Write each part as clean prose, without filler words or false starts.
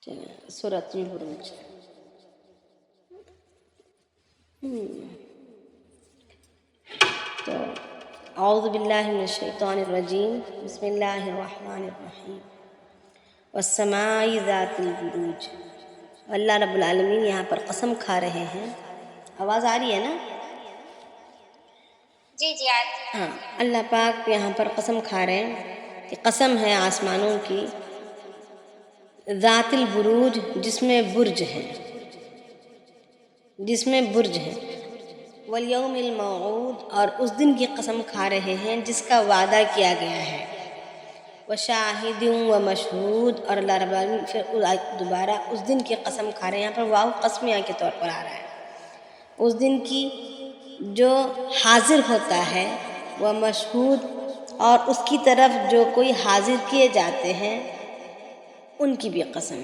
سورۃ البروج۔ تو اعوذ باللہ من الشیطان الرجیم، بسم اللہ الرحمن الرحیم، والسماء ذات البروج۔ اللہ رب العالمین یہاں پر قسم کھا رہے ہیں۔ آواز آ رہی ہے نا؟ جی جی آتی ہے۔ ہاں، اللہ پاک یہاں پر قسم کھا رہے ہیں کہ قسم ہے آسمانوں کی، ذات البروج، جس میں برج ہے، جس میں برج ہے، والیوم الموعود، اور اس دن کی قسم کھا رہے ہیں جس کا وعدہ کیا گیا ہے، وشاہد و مشہود، اور اللہ رب العالمین پھر دوبارہ اس دن کی قسم کھا رہے ہیں۔ یہاں پر واو قسمیہ کے طور پر آ رہا ہے، اس دن کی جو حاضر ہوتا ہے، وہ مشہود، اور اس کی طرف جو کوئی حاضر کیے جاتے ہیں ان کی بھی قسم،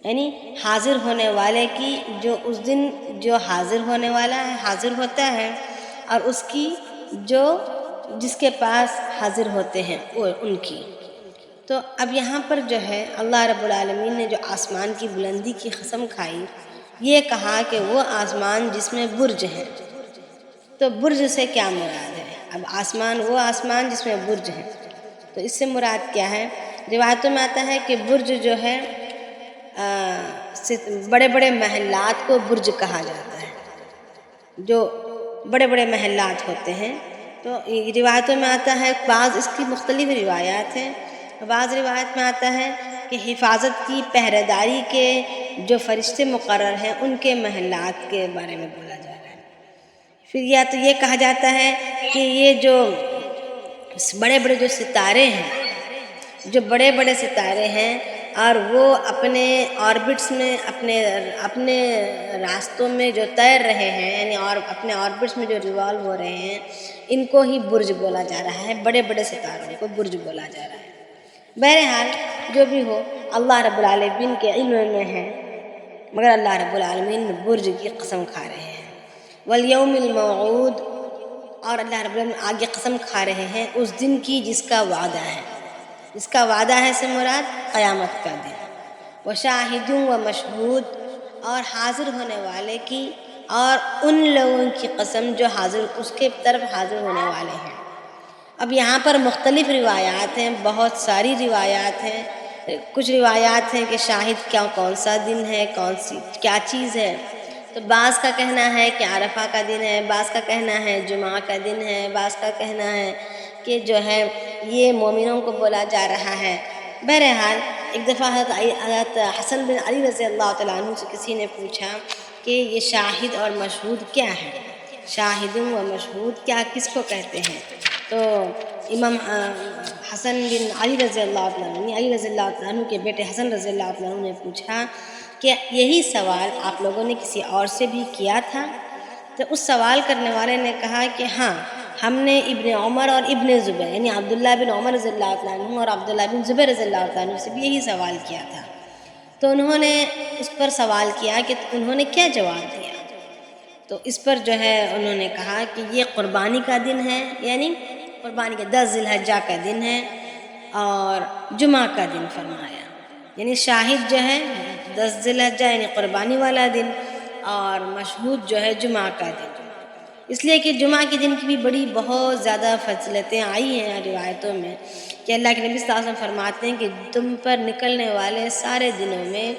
یعنی حاضر ہونے والے کی، جو اس دن جو حاضر ہونے والا ہے، حاضر ہوتا ہے، اور اس کی جو جس کے پاس حاضر ہوتے ہیں وہ ان کی۔ تو اب یہاں پر جو ہے اللہ رب العالمین نے جو آسمان کی بلندی کی قسم کھائی، یہ کہا کہ وہ آسمان جس میں برج ہے۔ تو برج سے کیا مراد ہے؟ اب آسمان، وہ آسمان جس میں برج ہے، تو اس سے مراد کیا ہے؟ روایتوں میں آتا ہے کہ برج جو ہے بڑے بڑے محلات کو برج کہا جاتا ہے، جو بڑے بڑے محلات ہوتے ہیں۔ تو روایتوں میں آتا ہے، بعض اس کی مختلف روایات ہیں، بعض روایت میں آتا ہے کہ حفاظت کی، پہرے داری کے جو فرشتے مقرر ہیں ان کے محلات کے بارے میں بولا جا رہا ہے۔ پھر یا تو یہ کہا جاتا ہے کہ یہ جو بڑے بڑے جو ستارے ہیں، جو بڑے بڑے ستارے ہیں، اور وہ اپنے آربٹس میں، اپنے راستوں میں جو تیر رہے ہیں، یعنی اور اپنے آربٹس میں جو ریوالو ہو رہے ہیں، ان کو ہی برج بولا جا رہا ہے، بڑے بڑے ستاروں کو برج بولا جا رہا ہے۔ بہرحال جو بھی ہو، اللہ رب العالمین کے علم میں ہے، مگر اللہ رب العالمین برج کی قسم کھا رہے ہیں۔ والیوم الموعود، اور اللہ رب العالمین آگے قسم کھا رہے ہیں اس دن کی جس کا وعدہ ہے، جس کا وعدہ ہے سے مراد قیامت کا دن، وشاہد و مشہود، اور حاضر ہونے والے کی، اور ان لوگوں کی قسم جو حاضر، اس کے طرف حاضر ہونے والے ہیں۔ اب یہاں پر مختلف روایات ہیں، بہت ساری روایات ہیں۔ کچھ روایات ہیں کہ شاہد کون سا دن ہے، کون سی کیا چیز ہے۔ تو بعض کا کہنا ہے کہ عرفہ کا دن ہے، بعض کا کہنا ہے جمعہ کا دن ہے، بعض کا کہنا ہے کہ جو ہے یہ مومنوں کو بولا جا رہا ہے۔ بہرحال ایک دفعہ حضرت حسن بن علی رضی اللہ تعالیٰ عنہ سے کسی نے پوچھا کہ یہ شاہد اور مشہود کیا ہے، شاہد و مشہود کیا، کس کو کہتے ہیں؟ تو امام حسن بن علی رضی اللہ تعالیٰ عنہ، علی رضی اللہ تعالیٰ عنہ کے بیٹے حسن رضی اللہ تعالیٰ عنہ نے پوچھا کہ یہی سوال آپ لوگوں نے کسی اور سے بھی کیا تھا؟ تو اس سوال کرنے والے نے کہا کہ ہاں، ہم نے ابن عمر اور ابن زبیر، یعنی عبداللہ بن عمر رضی اللہ تعالیٰ عنہ اور عبداللہ بن زبیر رضی اللہ تعالیٰ عنہ سے بھی یہی سوال کیا تھا۔ تو انہوں نے اس پر سوال کیا کہ انہوں نے کیا جواب دیا؟ تو اس پر جو ہے انہوں نے کہا کہ یہ قربانی کا دن ہے، یعنی قربانی کے 10 ذی الحجہ کا دن ہے، اور جمعہ کا دن فرمایا، یعنی شاہد جو ہے 10 ذی الحجہ یعنی قربانی والا دن، اور مشہود جو ہے جمعہ کا دن، اس لیے کہ جمعہ کے دن کی بھی بڑی بہت زیادہ فضیلتیں آئی ہیں روایتوں میں، کہ اللہ کے نبی صلی اللہ علیہ وسلم فرماتے ہیں کہ تم پر نکلنے والے سارے دنوں میں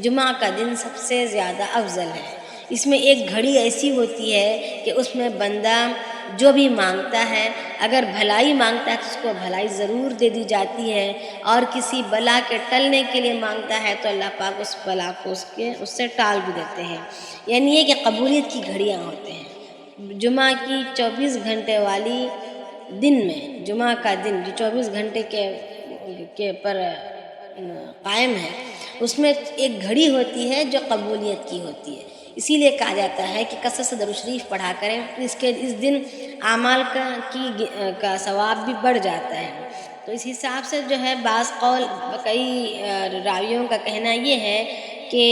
جمعہ کا دن سب سے زیادہ افضل ہے۔ اس میں ایک گھڑی ایسی ہوتی ہے کہ اس میں بندہ جو بھی مانگتا ہے، اگر بھلائی مانگتا ہے تو اس کو بھلائی ضرور دے دی جاتی ہے، اور کسی بلا کے ٹلنے کے لیے مانگتا ہے تو اللہ پاک اس بلا کو اس سے ٹال بھی دیتے ہیں، یعنی یہ کہ قبولیت کی گھڑیاں ہوتے ہیں۔ جمعہ کی 24 گھنٹے والی دن میں، جمعہ کا دن جو 24 گھنٹے کے پر قائم ہے، اس میں ایک گھڑی ہوتی ہے جو قبولیت کی ہوتی ہے۔ اسی لیے کہا جاتا ہے کہ کثرت سے درود شریف پڑھا کریں، اس دن اعمال کا ثواب بھی بڑھ جاتا ہے۔ تو اس حساب سے جو ہے بعض قول، کئی راویوں کا کہنا یہ ہے کہ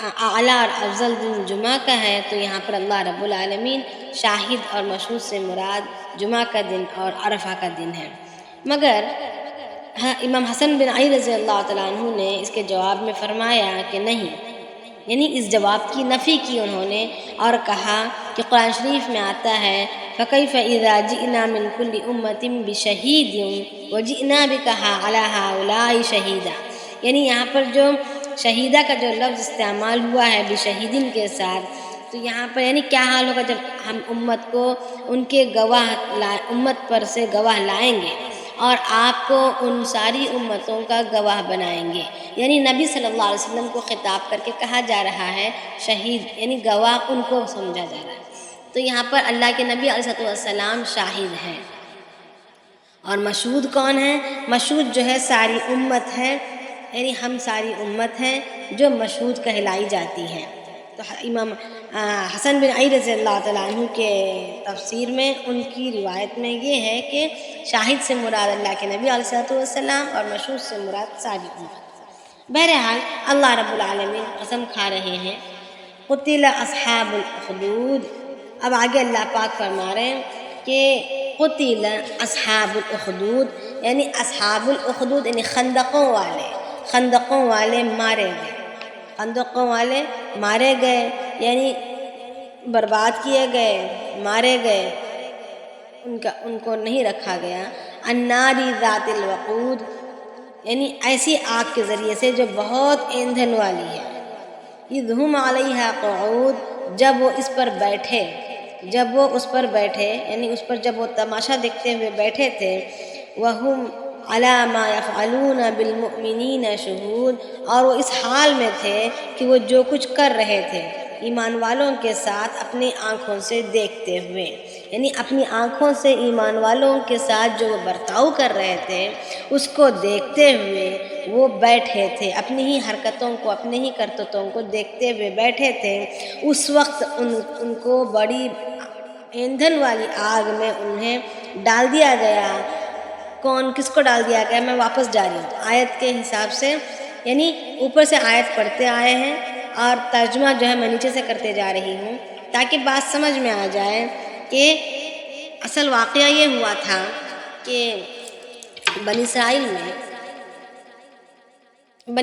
اعلیٰ اور افضل دن جمعہ کا ہے، تو یہاں پر اللہ رب العالمین شاہد اور مشہود سے مراد جمعہ کا دن اور عرفہ کا دن ہے۔ مگر ہاں امام حسن بن علی رضی اللہ تعالیٰ عنہ نے اس کے جواب میں فرمایا کہ نہیں، یعنی اس جواب کی نفی کی انہوں نے، اور کہا کہ قرآن شریف میں آتا ہے فَكَيْفَ إِذَا جِئْنَا مِنْ كُلِّ أُمَّةٍ بِشَهِيدٍ وَجِئْنَا بِكَ عَلَى هَؤُلَاءِ شَهِيدًا، یعنی یہاں پر جو شہیدہ کا جو لفظ استعمال ہوا ہے بشہیدین کے ساتھ، تو یہاں پر یعنی کیا حال ہوگا جب ہم امت کو ان کے گواہ امت پر سے گواہ لائیں گے اور آپ کو ان ساری امتوں کا گواہ بنائیں گے، یعنی نبی صلی اللہ علیہ وسلم کو خطاب کر کے کہا جا رہا ہے شہید، یعنی گواہ ان کو سمجھا جا رہا ہے۔ تو یہاں پر اللہ کے نبی علیہ السلام شاہد ہیں، اور مشہود کون ہے؟ مشہود جو ہے ساری امت ہے، یعنی ہم ساری امت ہیں جو مشہود کہلائی جاتی ہیں۔ تو امام حسن بن علی رضی اللہ تعالیٰ عنہ کے تفسیر میں ان کی روایت میں یہ ہے کہ شاہد سے مراد اللہ کے نبی علیہ السلام اور مشہود سے مراد ساری امت۔ بہرحال اللہ رب العالمین قسم کھا رہے ہیں قتل اصحاب الاخدود، اب آگے اللہ پاک فرما رہے ہیں کہ قتل اصحاب الاخدود، یعنی اصحاب الاخدود یعنی خندقوں والے مارے گئے، خندقوں والے مارے گئے، یعنی برباد کیے گئے، مارے گئے، ان کو نہیں رکھا گیا۔ النار ذات الوقود، یعنی ایسی آگ کے ذریعے سے جو بہت ایندھن والی ہے۔ اذ ہم علیہا قعود، جب وہ اس پر بیٹھے، یعنی اس پر جب وہ تماشا دیکھتے ہوئے بیٹھے تھے۔ وہم علی ما یفعلون بالمؤمنین شہود، اور وہ اس حال میں تھے کہ وہ جو کچھ کر رہے تھے ایمان والوں کے ساتھ اپنی آنکھوں سے دیکھتے ہوئے، یعنی اپنی آنکھوں سے ایمان والوں کے ساتھ جو وہ برتاؤ کر رہے تھے اس کو دیکھتے ہوئے وہ بیٹھے تھے، اپنی ہی حرکتوں کو، اپنے ہی کرتوتوں کو دیکھتے ہوئے بیٹھے تھے۔ اس وقت ان کو بڑی ایندھن والی آگ میں انہیں ڈال دیا گیا۔ کس کو ڈال دیا گیا؟ میں واپس جا رہی ہوں آیت کے حساب سے، یعنی اوپر سے آیت پڑھتے آئے ہیں اور ترجمہ جو ہے میں نیچے سے کرتے جا رہی ہوں تاکہ بات سمجھ میں آ جائے کہ اصل واقعہ یہ ہوا تھا کہ بنی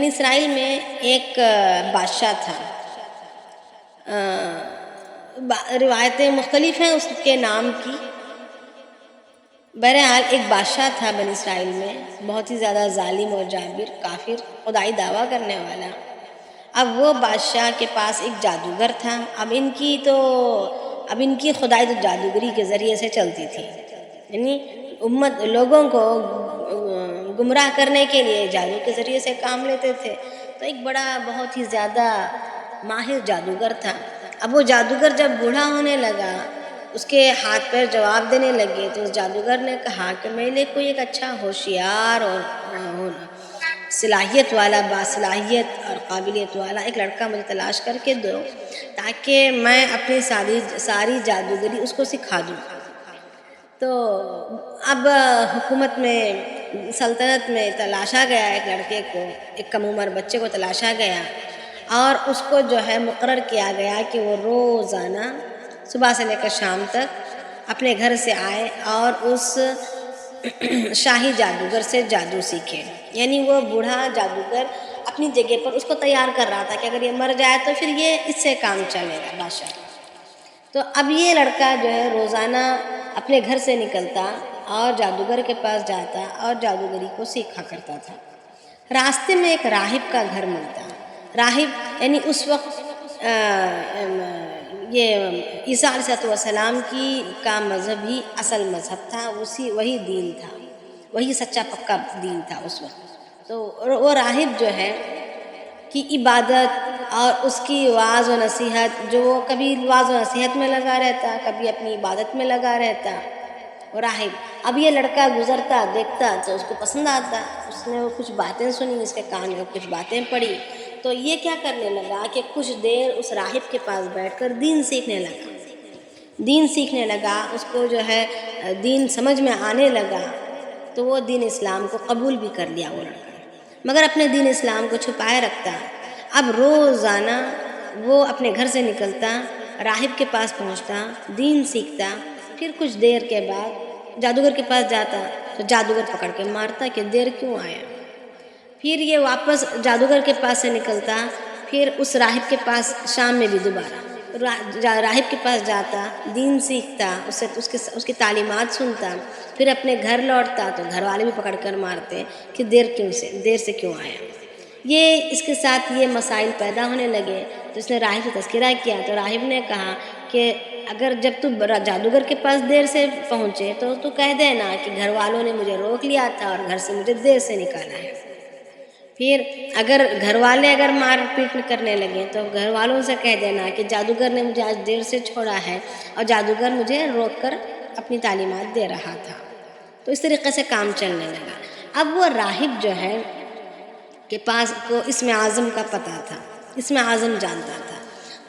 اسرائیل میں ایک بادشاہ تھا، روایتیں مختلف ہیں اس کے نام کی۔ بہرحال ایک بادشاہ تھا بنی اسرائیل میں، بہت ہی زیادہ ظالم اور جابر، کافر، خدائی دعویٰ کرنے والا۔ اب وہ بادشاہ کے پاس ایک جادوگر تھا۔ اب ان کی خدائی تو جادوگری کے ذریعے سے چلتی تھی، یعنی لوگوں کو گمراہ کرنے کے لیے جادو کے ذریعے سے کام لیتے تھے۔ تو ایک بہت ہی زیادہ ماہر جادوگر تھا۔ اب وہ جادوگر جب بوڑھا ہونے لگا، اس کے ہاتھ پیر جواب دینے لگے، تو اس جادوگر نے کہا کہ میرے لیے کوئی ایک اچھا ہوشیار اور باصلاحیت اور قابلیت والا ایک لڑکا مجھے تلاش کر کے دو تاکہ میں اپنی ساری جادوگری اس کو سکھا دوں۔ تو اب حکومت میں، سلطنت میں تلاشا گیا ایک لڑکے کو، ایک کم عمر بچے کو تلاشا گیا اور اس کو جو ہے مقرر کیا گیا کہ وہ روزانہ صبح سے لے کر شام تک اپنے گھر سے آئے اور اس شاہی جادوگر سے جادو سیکھے۔ یعنی وہ بوڑھا جادوگر اپنی جگہ پر اس کو تیار کر رہا تھا کہ اگر یہ مر جائے تو پھر یہ اس سے کام چلے گا بادشاہ۔ تو اب یہ لڑکا جو ہے روزانہ اپنے گھر سے نکلتا اور جادوگر کے پاس جاتا اور جادوگری کو سیکھا کرتا تھا۔ راستے میں ایک راہب کا گھر ملتا۔ راہب یعنی اس وقت یہ عیسیٰ علیہ السلام کا مذہب ہی اصل مذہب تھا، وہی دین تھا، وہی سچا پکا دین تھا اس وقت۔ تو وہ راہب جو ہے کی عبادت اور اس کی واعظ و نصیحت، جو وہ کبھی واعظ و نصیحت میں لگا رہتا، کبھی اپنی عبادت میں لگا رہتا وہ راہب۔ اب یہ لڑکا گزرتا دیکھتا تو اس کو پسند آتا، اس نے وہ کچھ باتیں سنی، اس کے کان میں کچھ باتیں پڑھی، تو یہ کیا کرنے لگا کہ کچھ دیر اس راہب کے پاس بیٹھ کر دین سیکھنے لگا، اس کو جو ہے دین سمجھ میں آنے لگا، تو وہ دین اسلام کو قبول بھی کر لیا وہ لڑکا، مگر اپنے دین اسلام کو چھپائے رکھتا۔ اب روزانہ وہ اپنے گھر سے نکلتا، راہب کے پاس پہنچتا، دین سیکھتا، پھر کچھ دیر کے بعد جادوگر کے پاس جاتا تو جادوگر پکڑ کے مارتا کہ دیر کیوں آیا. پھر یہ واپس جادوگر کے پاس سے نکلتا، پھر اس راہب کے پاس شام میں بھی دوبارہ راہب کے پاس جاتا، دین سیکھتا، اس کی تعلیمات سنتا، پھر اپنے گھر لوٹتا تو گھر والے بھی پکڑ کر مارتے کہ دیر سے کیوں آیا. یہ اس کے ساتھ یہ مسائل پیدا ہونے لگے تو اس نے راہب سے تذکرہ کیا تو راہب نے کہا کہ اگر جب تو جادوگر کے پاس دیر سے پہنچے تو کہہ دینا کہ گھر والوں نے مجھے روک لیا تھا اور گھر سے مجھے دیر سے نکالا ہے. پھر اگر گھر والے مار پیٹ کرنے لگے تو گھر والوں سے کہہ دینا کہ جادوگر نے مجھے آج دیر سے چھوڑا ہے اور جادوگر مجھے روک کر اپنی تعلیمات دے رہا تھا. تو اس طریقے سے کام چلنے لگا. اب وہ راہب جو ہے کے پاس کو اسم اعظم کا پتہ تھا، اسم اعظم جانتا تھا.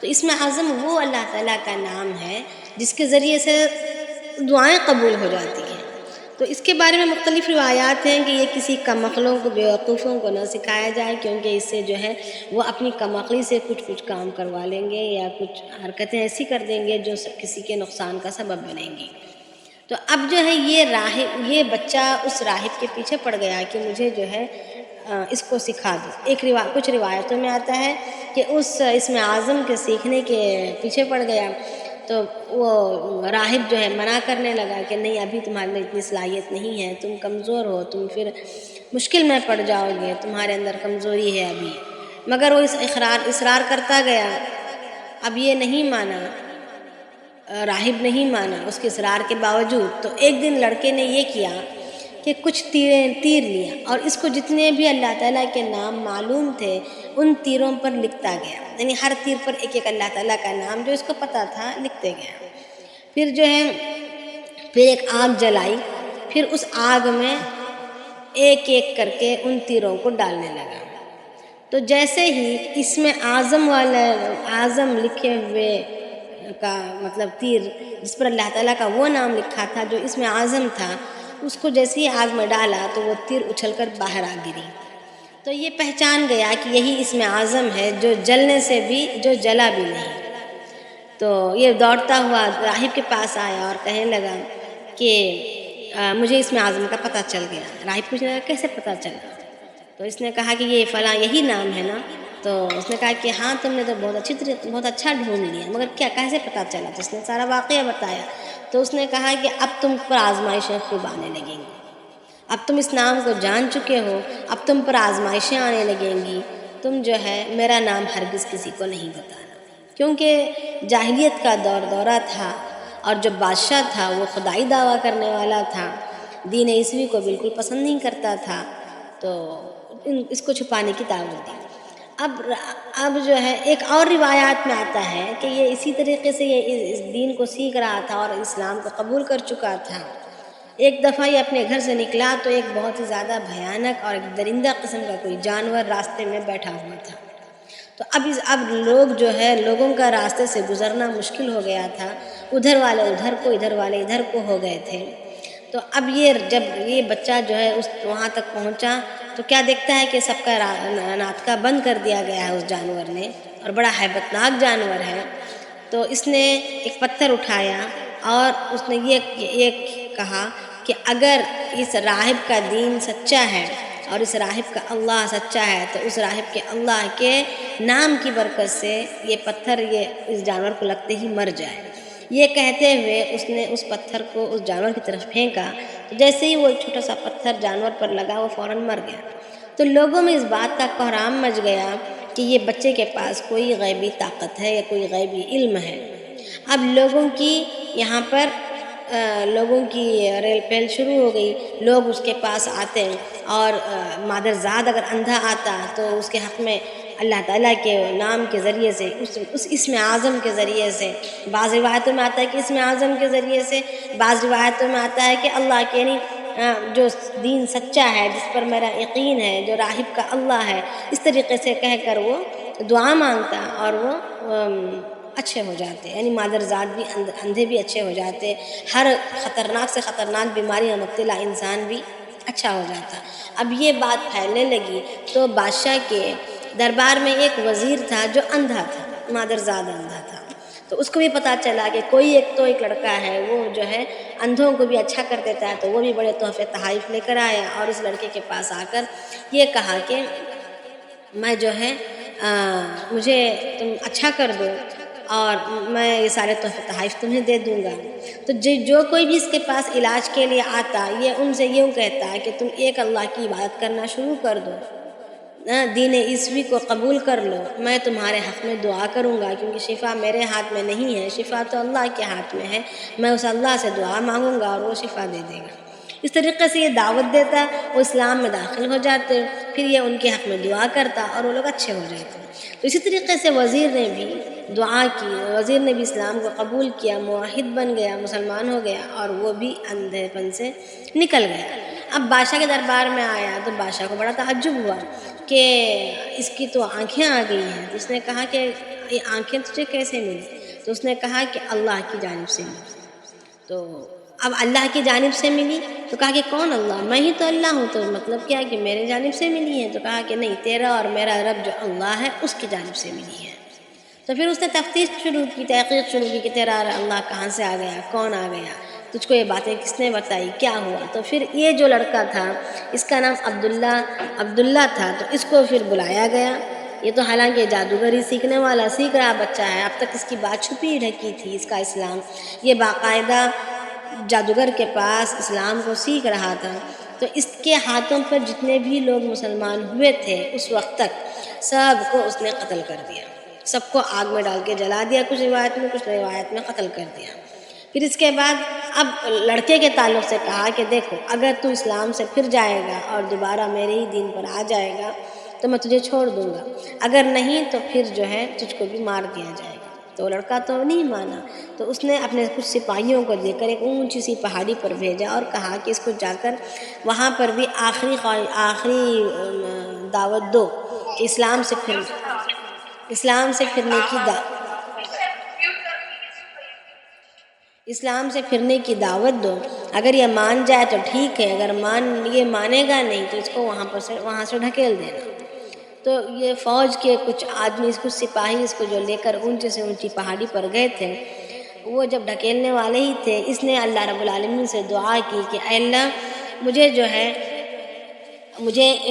تو اسم اعظم وہ اللہ تعالیٰ کا نام ہے جس کے ذریعے سے دعائیں قبول ہو جاتی ہیں. تو اس کے بارے میں مختلف روایات ہیں کہ یہ کسی کم عقلوں کو، بیوقوفوں کو نہ سکھایا جائے، کیونکہ اس سے جو ہے وہ اپنی کم عقلی سے کچھ کام کروا لیں گے یا کچھ حرکتیں ایسی کر دیں گے جو کسی کے نقصان کا سبب بنیں گی. تو اب جو ہے یہ بچہ اس راہب کے پیچھے پڑ گیا کہ مجھے جو ہے اس کو سکھا دو. کچھ روایتوں میں آتا ہے کہ اس اسم اعظم کے سیکھنے کے پیچھے پڑ گیا تو وہ راہب جو ہے منع کرنے لگا کہ نہیں، ابھی تمہارے اندر اتنی صلاحیت نہیں ہے، تم کمزور ہو، تم پھر مشکل میں پڑ جاؤ گے، تمہارے اندر کمزوری ہے ابھی. مگر وہ اصرار کرتا گیا. اب یہ نہیں مانا، راہب نہیں مانا اس کے اصرار کے باوجود. تو ایک دن لڑکے نے یہ کیا کہ کچھ تیر لیا اور اس کو جتنے بھی اللہ تعالیٰ کے نام معلوم تھے ان تیروں پر لکھتا گیا، یعنی ہر تیر پر ایک ایک اللہ تعالیٰ کا نام جو اس کو پتہ تھا لکھتے گیا. پھر جو ہے ایک آگ جلائی، پھر اس آگ میں ایک ایک کر کے ان تیروں کو ڈالنے لگا. تو جیسے ہی اسم اعظم لکھے ہوئے کا مطلب تیر جس پر اللہ تعالیٰ کا وہ نام لکھا تھا جو اسم اعظم تھا، اس کو جیسے ہی آگ میں ڈالا تو وہ تیر اچھل کر باہر آ گری. تو یہ پہچان گیا کہ یہی اسم اعظم ہے جو جلنے سے بھی جو جلا بھی نہیں. تو یہ دوڑتا ہوا راہب کے پاس آیا اور کہنے لگا کہ مجھے اسم اعظم کا پتہ چل گیا. راہب پوچھنے لگا کیسے پتہ چلا؟ تو اس نے کہا کہ یہ فلاں یہی نام ہے نا. تو اس نے کہا کہ ہاں تم نے تو بہت اچھا ڈھونڈ لیا، مگر کیسے پتہ چلا؟ تو اس نے سارا واقعہ بتایا. تو اس نے کہا کہ اب تم پر آزمائشیں خوب آنے لگیں گی، اب تم اس نام کو جان چکے ہو، اب تم پر آزمائشیں آنے لگیں گی. تم جو ہے میرا نام ہرگز کسی کو نہیں بتانا، کیونکہ جاہلیت کا دورہ تھا اور جو بادشاہ تھا وہ خدائی دعویٰ کرنے والا تھا، دین عیسوی کو بالکل پسند نہیں کرتا تھا. تو اس کو چھپانے کی دعوت دی. اب جو ہے ایک اور روایات میں آتا ہے کہ یہ اسی طریقے سے یہ اس دین کو سیکھ رہا تھا اور اسلام کو قبول کر چکا تھا. ایک دفعہ یہ اپنے گھر سے نکلا تو ایک بہت ہی زیادہ بھیانک اور ایک درندہ قسم کا کوئی جانور راستے میں بیٹھا ہوا تھا. تو اب لوگ جو ہے لوگوں کا راستے سے گزرنا مشکل ہو گیا تھا، ادھر والے ادھر کو، ادھر والے ادھر کو ہو گئے تھے. تو اب جب یہ بچہ جو ہے وہاں تک پہنچا تو کیا دیکھتا ہے کہ سب کا ناطقہ بند کر دیا گیا ہے اس جانور نے، اور بڑا ہیبت ناک جانور ہے. تو اس نے ایک پتھر اٹھایا اور اس نے یہ کہا کہ اگر اس راہب کا دین سچا ہے اور اس راہب کا اللہ سچا ہے تو اس راہب کے اللہ کے نام کی برکت سے یہ پتھر اس جانور کو لگتے ہی مر جائے. یہ کہتے ہوئے اس نے اس پتھر کو اس جانور کی طرف پھینکا. تو جیسے ہی وہ ایک چھوٹا سا پتھر جانور پر لگا وہ فوراً مر گیا. تو لوگوں میں اس بات کا کوہرام مچ گیا کہ یہ بچے کے پاس کوئی غیبی طاقت ہے یا کوئی غیبی علم ہے. اب لوگوں کی یہاں پر لوگوں کی ریل پیل شروع ہو گئی. لوگ اس کے پاس آتے اور مادرزاد اگر اندھا آتا تو اس کے حق میں اللہ تعالیٰ کے نام کے ذریعے سے اس اسم اعظم کے ذریعے سے، بعض روایتوں میں آتا ہے کہ اسم اعظم کے ذریعے سے، بعض روایتوں میں آتا ہے کہ اللہ کے یعنی جو دین سچا ہے جس پر میرا یقین ہے، جو راہب کا اللہ ہے، اس طریقے سے کہہ کر وہ دعا مانگتا اور وہ اچھے ہو جاتے، یعنی مادرزاد بھی اندھے بھی اچھے ہو جاتے، ہر خطرناک سے خطرناک بیماری میں مبتلا انسان بھی اچھا ہو جاتا. اب یہ بات پھیلنے لگی تو بادشاہ کے دربار میں ایک وزیر تھا جو اندھا تھا، مادرزاد اندھا تھا. تو اس کو بھی پتہ چلا کہ کوئی ایک لڑکا ہے وہ جو ہے اندھوں کو بھی اچھا کر دیتا ہے، تو وہ بھی بڑے تحفے تحائف لے کر آیا اور اس لڑکے کے پاس آ کر یہ کہا کہ میں جو ہے مجھے تم اچھا کر دو اور میں یہ سارے تحفے تحائف تمہیں دے دوں گا۔ تو جو کوئی بھی اس کے پاس علاج کے لیے آتا یہ ان سے یوں کہتا ہے کہ تم ایک اللہ کی عبادت کرنا شروع کر دو، دین عیسوی کو قبول کر لو، میں تمہارے حق میں دعا کروں گا، کیونکہ شفا میرے ہاتھ میں نہیں ہے، شفا تو اللہ کے ہاتھ میں ہے، میں اس اللہ سے دعا مانگوں گا اور وہ شفا دے دے گا۔ اس طریقے سے یہ دعوت دیتا، وہ اسلام میں داخل ہو جاتے، پھر یہ ان کے حق میں دعا کرتا اور وہ لوگ اچھے ہو جاتے۔ تو اسی طریقے سے وزیر نے بھی دعا کی، وزیر نے بھی اسلام کو قبول کیا، موحد بن گیا، مسلمان ہو گیا اور وہ بھی اندھے پن سے نکل گیا۔ اب بادشاہ کے دربار میں آیا تو بادشاہ کو بڑا تعجب ہوا کہ اس کی تو آنکھیں آ گئی ہیں۔ تو اس نے کہا کہ یہ آنکھیں تجھے کیسے ملی؟ تو اس نے کہا کہ اللہ کی جانب سے ملی۔ تو اب اللہ کی جانب سے ملی تو کہا کہ کون اللہ؟ میں ہی تو اللہ ہوں، تو مطلب کیا کہ میرے جانب سے ملی ہے؟ تو کہا کہ نہیں، تیرا اور میرا رب جو اللہ ہے اس کی جانب سے ملی ہے۔ تو پھر اس نے تفتیش شروع کی، تحقیق شروع کی کہ تیرا اللہ کہاں سے آ گیا، کون آ گیا، تجھ کو یہ باتیں کس نے بتائی، کیا ہوا؟ تو پھر یہ جو لڑکا تھا اس کا نام عبداللہ تھا، تو اس کو پھر بلایا گیا۔ یہ تو حالانکہ جادوگری سیکھنے والا سیکھ رہا بچہ ہے، اب تک اس کی بات چھپی ڈھکی تھی، اس کا اسلام یہ باقاعدہ جادوگر کے پاس اسلام کو سیکھ رہا تھا۔ تو اس کے ہاتھوں پر جتنے بھی لوگ مسلمان ہوئے تھے اس وقت تک سب کو اس نے قتل کر دیا، سب کو آگ میں ڈال کے جلا دیا، کچھ روایت میں قتل کر دیا۔ پھر اس کے بعد اب لڑکے کے تعلق سے کہا کہ دیکھو، اگر تو اسلام سے پھر جائے گا اور دوبارہ میرے ہی دین پر آ جائے گا تو میں تجھے چھوڑ دوں گا، اگر نہیں تو پھر جو ہے تجھ کو بھی مار دیا جائے گا۔ تو لڑکا تو نہیں مانا، تو اس نے اپنے کچھ سپاہیوں کو لے کر ایک اونچی سی پہاڑی پر بھیجا اور کہا کہ اس کو جا کر وہاں پر بھی آخری دعوت دو کہ اسلام سے پھرنے کی دعوت دو، اگر یہ مان جائے تو ٹھیک ہے، اگر یہ مانے گا نہیں تو اس کو وہاں سے ڈھکیل دینا۔ تو یہ فوج کے کچھ آدمی، کچھ سپاہی اس کو جو لے کر اونچے سے اونچی پہاڑی پر گئے تھے، وہ جب ڈھکیلنے والے ہی تھے، اس نے اللہ رب العالمین سے دعا کی کہ اے اللہ مجھے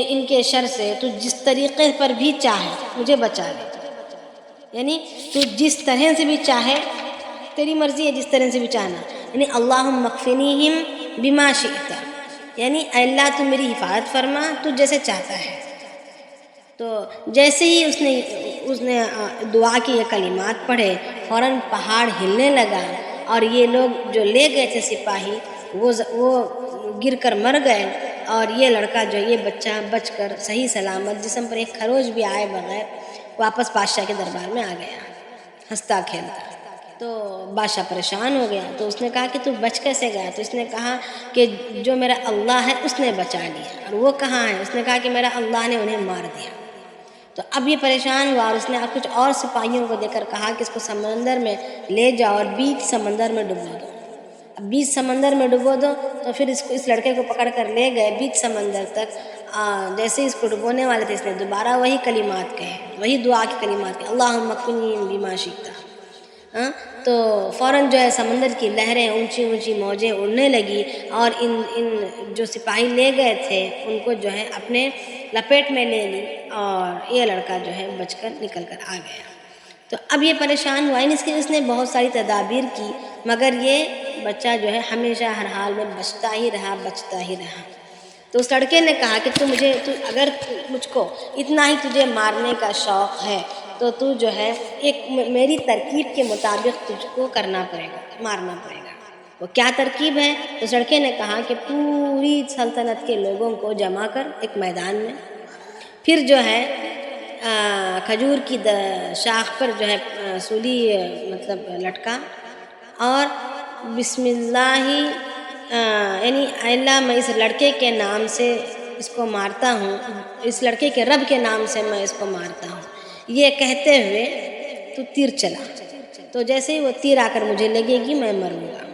ان کے شر سے تو جس طریقے پر بھی چاہے مجھے بچا لے، یعنی تو جس طرح سے بھی چاہے، تیری مرضی ہے، جس طرح سے بھی چاہنا، یعنی اللہم اکفنیہم بما شئت، یعنی اے اللہ تو میری حفاظت فرما، تو جیسے چاہتا ہے۔ تو جیسے ہی اس نے دعا کی یہ کلمات پڑھے، فوراً پہاڑ ہلنے لگا اور یہ لوگ جو لے گئے تھے سپاہی وہ گر کر مر گئے، اور یہ لڑکا جو یہ بچہ بچ کر صحیح سلامت، جسم پر ایک خروج بھی آئے بغیر، واپس بادشاہ کے دربار میں آ گیا ہنستا کھیلتا۔ تو بادشاہ پریشان ہو گیا، تو اس نے کہا کہ تو بچ کیسے گیا؟ تو اس نے کہا کہ جو میرا اللہ ہے اس نے بچا لیا۔ اور وہ کہاں ہے؟ اس نے کہا کہ میرا اللہ نے انہیں مار دیا۔ تو اب یہ پریشان ہوا اور اس نے کچھ اور سپاہیوں کو دے کر کہا کہ اس کو سمندر میں لے جاؤ اور بیچ سمندر میں ڈبو دو۔ اب بیچ سمندر میں ڈبو دو، تو پھر اس لڑکے کو پکڑ کر لے گئے بیچ سمندر تک۔ جیسے اس کو ڈبونے والے تھے، اس نے دوبارہ وہی کلمات کہے، وہی دعا کی کلمات کہے، اللہم اکفنیہم بما شئت۔ تو فوراً جو ہے سمندر کی لہریں، اونچی اونچی موجیں اڑنے لگی اور ان جو سپاہی لے گئے تھے ان کو جو ہے اپنے لپیٹ میں لے لی، اور یہ لڑکا جو ہے بچ کر نکل کر آ گیا۔ تو اب یہ پریشان ہوا، اس نے بہت ساری تدابیر کی، مگر یہ بچہ جو ہے ہمیشہ ہر حال میں بچتا ہی رہا۔ تو اس لڑکے نے کہا کہ اگر مجھ کو اتنا ہی تجھے مارنے کا شوق ہے تو جو ہے ایک میری ترکیب کے مطابق تجھ کو کرنا پڑے گا، مارنا پڑے گا۔ وہ کیا ترکیب ہے؟ اس لڑکے نے کہا کہ پوری سلطنت کے لوگوں کو جمع کر ایک میدان میں، پھر جو ہے کھجور کی شاخ پر جو ہے سولی مطلب لٹکا، اور بسم اللہ یعنی اے اللہ میں اس لڑکے کے نام سے اس کو مارتا ہوں، اس لڑکے کے رب کے نام سے میں اس کو مارتا ہوں، یہ کہتے ہوئے تو تیر چلا۔ تو جیسے ہی وہ تیر آ کر مجھے لگے گی میں مروں گا۔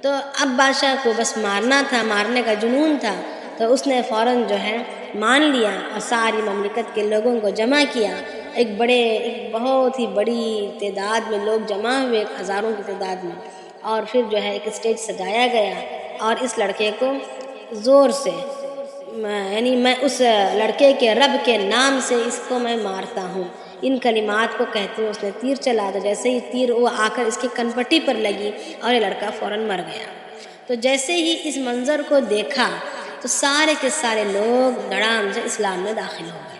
تو اب بادشاہ کو بس مارنا تھا، مارنے کا جنون تھا، تو اس نے فوراً جو ہے مان لیا اور ساری مملکت کے لوگوں کو جمع کیا، ایک بہت ہی بڑی تعداد میں لوگ جمع ہوئے، ہزاروں کی تعداد میں، اور پھر جو ہے ایک اسٹیج سجایا گیا اور اس لڑکے کو زور سے یعنی میں اس لڑکے کے رب کے نام سے اس کو میں مارتا ہوں، ان کلمات کو کہتے ہوئے اس نے تیر چلا دیا۔ جیسے ہی تیر وہ آ کر اس کی کنپٹی پر لگی اور یہ لڑکا فوراً مر گیا۔ تو جیسے ہی اس منظر کو دیکھا تو سارے کے سارے لوگ دڑام سے اسلام میں داخل ہو گئے۔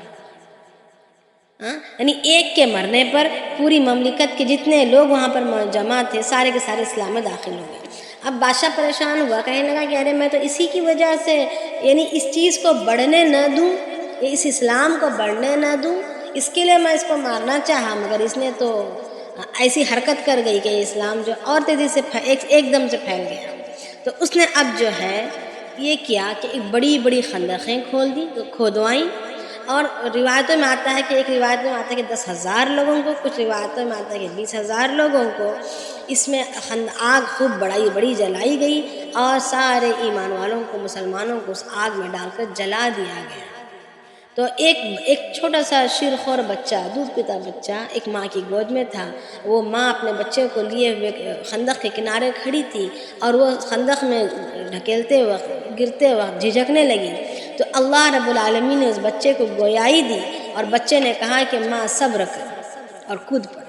یعنی ایک کے مرنے پر پوری مملکت کے جتنے لوگ وہاں پر جمع تھے سارے کے سارے اسلام میں داخل ہو گئے۔ اب بادشاہ پریشان ہوا، کہنے لگا کہ ارے میں تو اسی کی وجہ سے یعنی اس چیز کو بڑھنے نہ دوں، اس اسلام کو بڑھنے نہ دوں، اس کے لیے میں اس کو مارنا چاہا، مگر اس نے تو ایسی حرکت کر گئی کہ اسلام جو اور تیزی سے ایک دم سے پھیل گیا۔ تو اس نے اب جو ہے یہ کیا کہ ایک بڑی بڑی خندقیں کھودوائیں، اور روایتوں میں آتا ہے کہ ایک روایت میں آتا ہے کہ 10,000 لوگوں کو، کچھ روایتوں میں آتا ہے کہ 20,000 لوگوں کو اس میں آگ خوب بڑی جلائی گئی، اور سارے ایمان والوں کو، مسلمانوں کو اس آگ میں ڈال کر جلا دیا گیا۔ تو ایک چھوٹا سا شیرخوار بچہ، دودھ پیتا بچہ ایک ماں کی گود میں تھا، وہ ماں اپنے بچے کو لیے ہوئے خندق کے کنارے کھڑی تھی، اور وہ خندق میں ڈھکیلتے وقت، گرتے وقت جھجکنے لگی، تو اللہ رب العالمین نے اس بچے کو گویائی دی، اور بچے نے کہا کہ ماں صبر کر اور کود پڑ،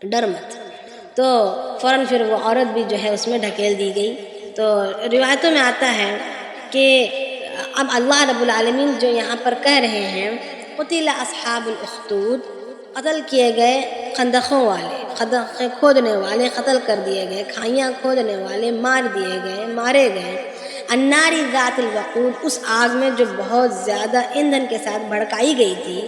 ڈر مت۔ تو فوراً پھر وہ عورت بھی جو ہے اس میں ڈھکیل دی گئی۔ تو روایتوں میں آتا ہے کہ اب اللہ رب العالمین جو یہاں پر کہہ رہے ہیں قتل اصحاب الاخدود، قتل کیے گئے خندقوں والے، خندقیں کھودنے والے قتل کر دیے گئے، کھائیاں کھودنے والے مارے گئے، النار ذات الوقود، اس آگ میں جو بہت زیادہ ایندھن کے ساتھ بھڑکائی گئی تھی،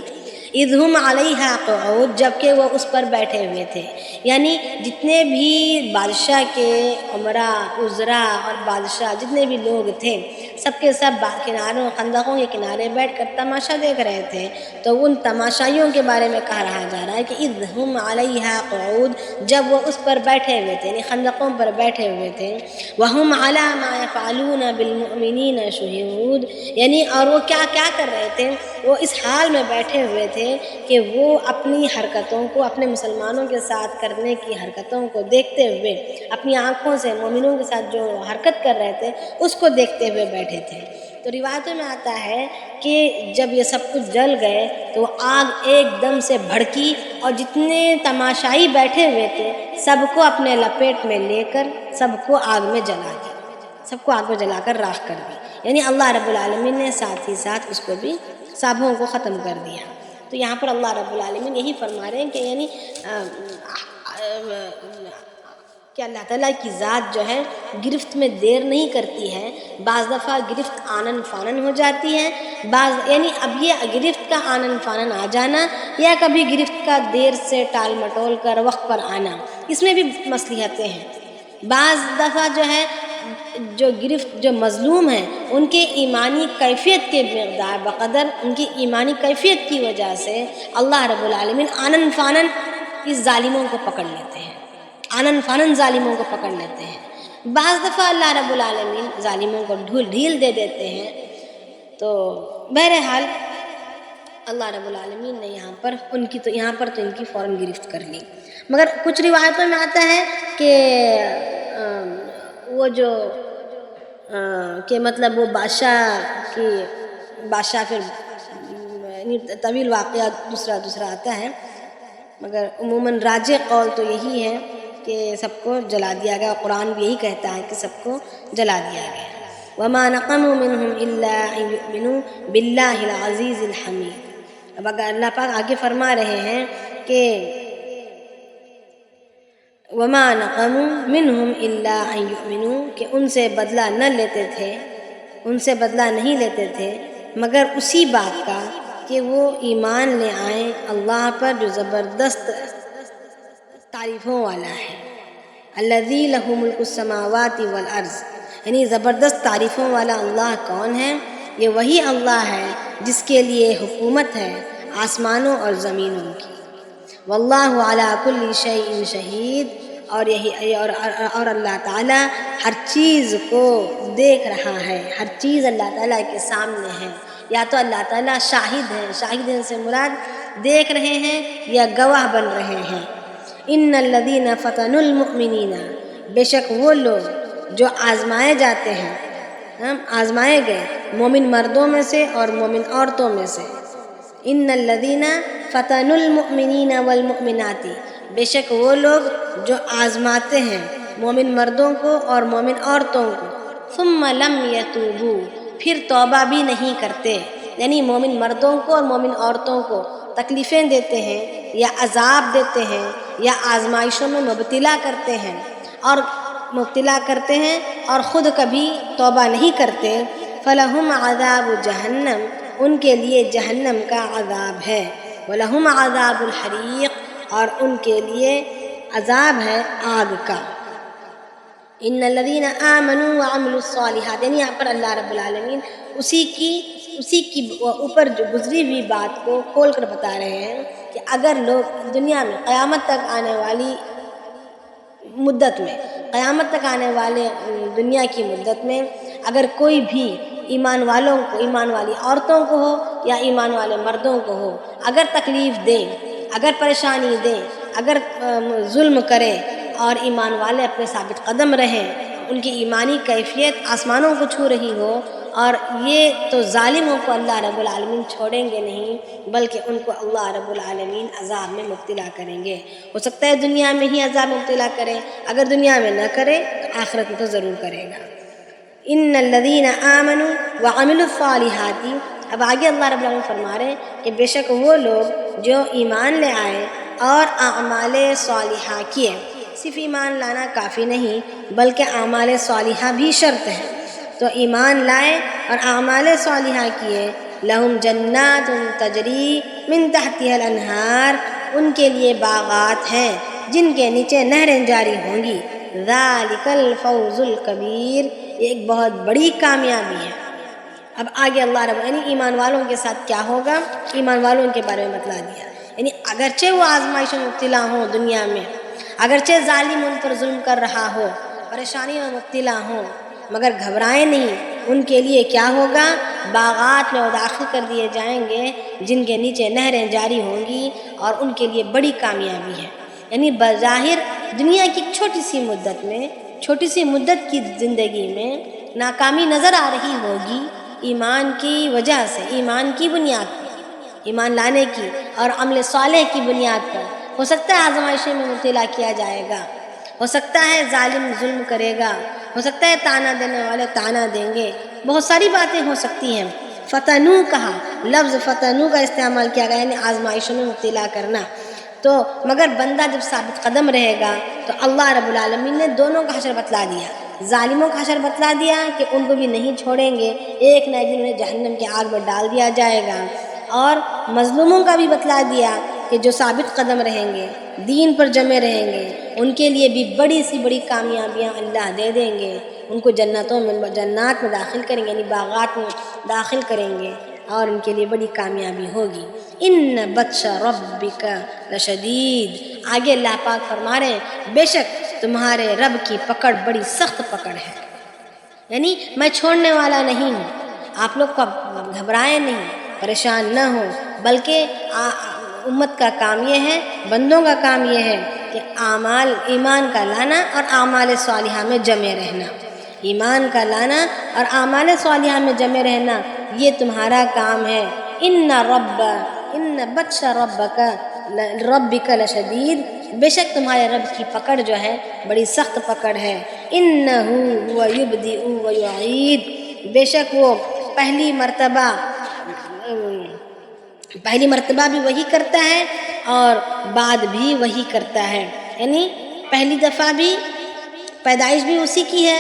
اذ ہم علیہا قعود، جبکہ وہ اس پر بیٹھے ہوئے تھے۔ یعنی جتنے بھی بادشاہ کے عمرا، وزراء اور بادشاہ جتنے بھی لوگ تھے سب کے سب کناروں، خندقوں کے کنارے بیٹھ کر تماشا دیکھ رہے تھے۔ تو ان تماشائیوں کے بارے میں کہا جا رہا ہے کہ اذ ہم علیہا قعود، جب وہ اس پر بیٹھے ہوئے تھے، یعنی خندقوں پر بیٹھے ہوئے تھے، وہم علی ما یفعلون بالمؤمنین شہود، یعنی اور وہ کیا کر رہے تھے، وہ اس حال میں بیٹھے ہوئے تھے کہ وہ اپنی حرکتوں کو، اپنے مسلمانوں کے ساتھ کرنے کی حرکتوں کو دیکھتے ہوئے، اپنی آنکھوں سے مومنوں کے ساتھ جو حرکت کر رہے تھے اس کو دیکھتے ہوئے بیٹھے تھے۔ تو روایتوں میں آتا ہے کہ جب یہ سب کچھ جل گئے تو وہ آگ ایک دم سے بھڑکی، اور جتنے تماشائی بیٹھے ہوئے تھے سب کو اپنے لپیٹ میں لے کر سب کو آگ میں جلا دی، سب کو آگ میں جلا کر راکھ کر دی۔ یعنی اللہ رب العالمین نے ساتھ ہی ساتھ اس کو بھی سابوں کو ختم کر دیا۔ تو یہاں پر اللہ رب العالمین یہی فرما رہے ہیں کہ یعنی کہ اللہ تعالیٰ کی ذات جو ہے گرفت میں دیر نہیں کرتی ہے، بعض دفعہ گرفت آنن فانن ہو جاتی ہے، یعنی اب یہ گرفت کا آنن فانن آ جانا یا کبھی گرفت کا دیر سے ٹال مٹول کر وقت پر آنا، اس میں بھی مصلحتیں ہیں۔ بعض دفعہ جو ہے جو مظلوم ہیں ان کے ایمانی کیفیت کے مقدار بقدر ان کی ایمانی کیفیت کی وجہ سے اللہ رب العالمین آنن فانن اس ظالموں کو پکڑ لیتے ہیں، آنن فانن ظالموں کو پکڑ لیتے ہیں۔ بعض دفعہ اللہ رب العالمین ظالموں کو ڈھیل دے دیتے ہیں۔ تو بہرحال اللہ رب العالمین نے یہاں پر ان کی فوراً گرفت کر لی۔ مگر کچھ روایتوں میں آتا ہے کہ وہ جو کہ مطلب وہ بادشاہ پھر طویل واقعہ دوسرا آتا ہے، مگر عموماً راجح قول تو یہی ہے کہ سب کو جلا دیا گیا۔ قرآن بھی یہی کہتا ہے کہ سب کو جلا دیا گیا۔ وما نقموا منهم الا ان يؤمنوا باللہ العزیز الحمید۔ اب اگر اللہ پاک آگے فرما رہے ہیں کہ وما نقموا منهم الا ان يؤمنوا، کہ ان سے بدلہ نہیں لیتے تھے مگر اسی بات کا کہ وہ ایمان لے آئیں اللہ پر جو زبردست تعریفوں والا ہے، الذی لہ ملک السماوات والارض، یعنی زبردست تعریفوں والا اللہ کون ہے؟ یہ وہی اللہ ہے جس کے لیے حکومت ہے آسمانوں اور زمینوں کی، واللہ علی کل شیء شہید، اور اللہ تعالیٰ ہر چیز کو دیکھ رہا ہے، ہر چیز اللہ تعالیٰ کے سامنے ہے۔ یا تو اللہ تعالیٰ شاہد ہے، شاہد سے مراد دیکھ رہے ہیں یا گواہ بن رہے ہیں۔ ان الذین فتنوا المؤمنین، بے شک وہ لوگ جو آزمائے جاتے ہیں، آزمائے گئے مومن مردوں میں سے اور مومن عورتوں میں سے۔ ان الذین فتنوا المؤمنین والمؤمنات، بے شک وہ لوگ جو آزماتے ہیں مومن مردوں کو اور مومن عورتوں کو، ثم لم یتوبوا، پھر توبہ بھی نہیں کرتے، یعنی مومن مردوں کو اور مومن عورتوں کو تکلیفیں دیتے ہیں یا عذاب دیتے ہیں یا آزمائشوں میں مبتلا کرتے ہیں اور خود کبھی توبہ نہیں کرتے، فلہم عذاب جہنم، ان کے لیے جہنم کا عذاب ہے، ولہم عذاب الحریق، اور ان کے لیے عذاب ہے آگ کا۔ ان الذین آمنوا وعملوا الصالحات، یعنی یہاں پر اللہ رب العالمین اسی کی اوپر جو گزری ہوئی بات کو کھول کر بتا رہے ہیں کہ اگر لوگ دنیا میں قیامت تک آنے والی مدت میں، قیامت تک آنے والے دنیا کی مدت میں اگر کوئی بھی ایمان والوں کو، ایمان والی عورتوں کو ہو یا ایمان والے مردوں کو ہو، اگر تکلیف دیں، اگر پریشانی دیں، اگر ظلم کریں اور ایمان والے اپنے ثابت قدم رہیں، ان کی ایمانی کیفیت آسمانوں کو چھو رہی ہو، اور یہ تو ظالموں کو اللہ رب العالمین چھوڑیں گے نہیں بلکہ ان کو اللہ رب العالمین عذاب میں مبتلا کریں گے۔ ہو سکتا ہے دنیا میں ہی عذاب مبتلا کریں، اگر دنیا میں نہ کرے تو آخرت میں تو ضرور کرے گا۔ ان الذین آمنوا وعملوا الصالحات، اب آگے اللہ رب العالمین فرما رہے ہیں کہ بے شک وہ لوگ جو ایمان لے آئے اور اعمال صالحہ کیے، صرف ایمان لانا کافی نہیں بلکہ اعمال صالحہ بھی شرط ہے، تو ایمان لائے اور اعمال صالحہ کیے، لہم جنات تجری من تحتها الانہار، ان کے لیے باغات ہیں جن کے نیچے نہریں جاری ہوں گی، ذالک الفوز الکبیر، یہ ایک بہت بڑی کامیابی ہے۔ اب آگے اللہ رب، یعنی ایمان والوں کے ساتھ کیا ہوگا، ایمان والوں کے بارے میں بتلا دیا، یعنی اگرچہ وہ آزمائش میں مبتلا ہوں دنیا میں، اگرچہ ظالم ان پر ظلم کر رہا ہو، پریشانی میں مبتلا ہوں، مگر گھبرائیں نہیں، ان کے لیے کیا ہوگا، باغات میں وہ داخل کر دیے جائیں گے جن کے نیچے نہریں جاری ہوں گی، اور ان کے لیے بڑی کامیابی ہے۔ یعنی بظاہر دنیا کی چھوٹی سی مدت میں، چھوٹی سی مدت کی زندگی میں ناکامی نظر آ رہی ہوگی ایمان کی وجہ سے، ایمان کی بنیاد پر، ایمان لانے کی اور عمل صالح کی بنیاد پر۔ ہو سکتا ہے آزمائشوں میں مبتلا کیا جائے گا، ہو سکتا ہے ظالم ظلم کرے گا، ہو سکتا ہے تانا دینے والے تانا دیں گے، بہت ساری باتیں ہو سکتی ہیں۔ فتنو کہا، لفظ فتنو کا استعمال کیا گیا، یعنی آزمائشوں میں مبتلا کرنا، تو مگر بندہ جب ثابت قدم رہے گا تو اللہ رب العالمین نے دونوں کا حشر بتلا دیا، ظالموں کا حشر بتلا دیا کہ ان کو بھی نہیں چھوڑیں گے، ایک نہ ایک دن انہیں جہنم کی آگ میں ڈال دیا جائے گا، اور مظلوموں کا بھی بتلا دیا کہ جو ثابت قدم رہیں گے، دین پر جمے رہیں گے، ان کے لیے بھی بڑی سی بڑی کامیابیاں اللہ دے دیں گے، ان کو جنات میں داخل کریں گے، یعنی باغات میں داخل کریں گے، اور ان کے لیے بڑی کامیابی ہوگی۔ ان بطش ربک لشدید، آگے اللہ پاک فرما رہے ہیں بے شک تمہارے رب کی پکڑ بڑی سخت پکڑ ہے، یعنی میں چھوڑنے والا نہیں ہوں، آپ لوگ گھبرائیں نہیں، پریشان نہ ہو، بلکہ امت کا کام یہ ہے، بندوں کا کام یہ ہے کہ ایمان کا لانا اور اعمال صالحہ میں جمے رہنا، ایمان کا لانا اور اعمال صالحہ میں جمے رہنا، یہ تمہارا کام ہے۔ ان بطش ربک لشدید، بے شک تمہارے رب کی پکڑ جو ہے بڑی سخت پکڑ ہے۔ انہ هو یبدئ ویعید، بے شک وہ پہلی مرتبہ بھی وہی کرتا ہے اور بعد بھی وہی کرتا ہے، یعنی پہلی دفعہ بھی پیدائش بھی اسی کی ہے،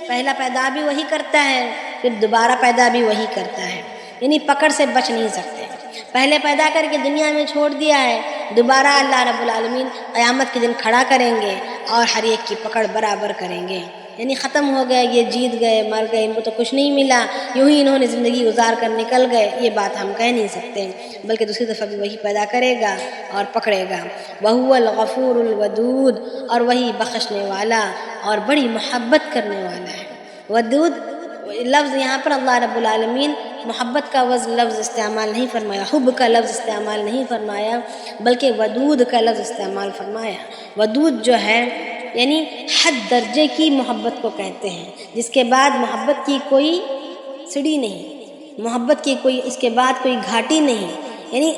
پہلا پیدا بھی وہی کرتا ہے، پھر دوبارہ پیدا بھی وہی کرتا ہے، یعنی پکڑ سے بچ نہیں سکتے۔ پہلے پیدا کر کے دنیا میں چھوڑ دیا ہے، دوبارہ اللہ رب العالمین قیامت کے دن کھڑا کریں گے اور ہر ایک کی پکڑ برابر کریں گے، یعنی ختم ہو گئے، یہ جیت گئے، مر گئے، ان کو تو کچھ نہیں ملا، یوں ہی انہوں نے زندگی گزار کر نکل گئے، یہ بات ہم کہہ نہیں سکتے، بلکہ دوسری دفعہ بھی وہی پیدا کرے گا اور پکڑے گا۔ وَهُوَ الْغَفُورُ الْوَدُودُ، اور وہی بخشنے والا اور بڑی محبت کرنے والا ہے۔ ودود لفظ یہاں پر اللہ رب العالمین محبت کا لفظ استعمال نہیں فرمایا، حب کا لفظ استعمال نہیں فرمایا، بلکہ ودود کا لفظ استعمال فرمایا۔ ودود جو ہے یعنی حد درجے کی محبت کو کہتے ہیں، جس کے بعد محبت کی کوئی سیڑھی نہیں، محبت کی کوئی اس کے بعد کوئی گھاٹی نہیں، یعنی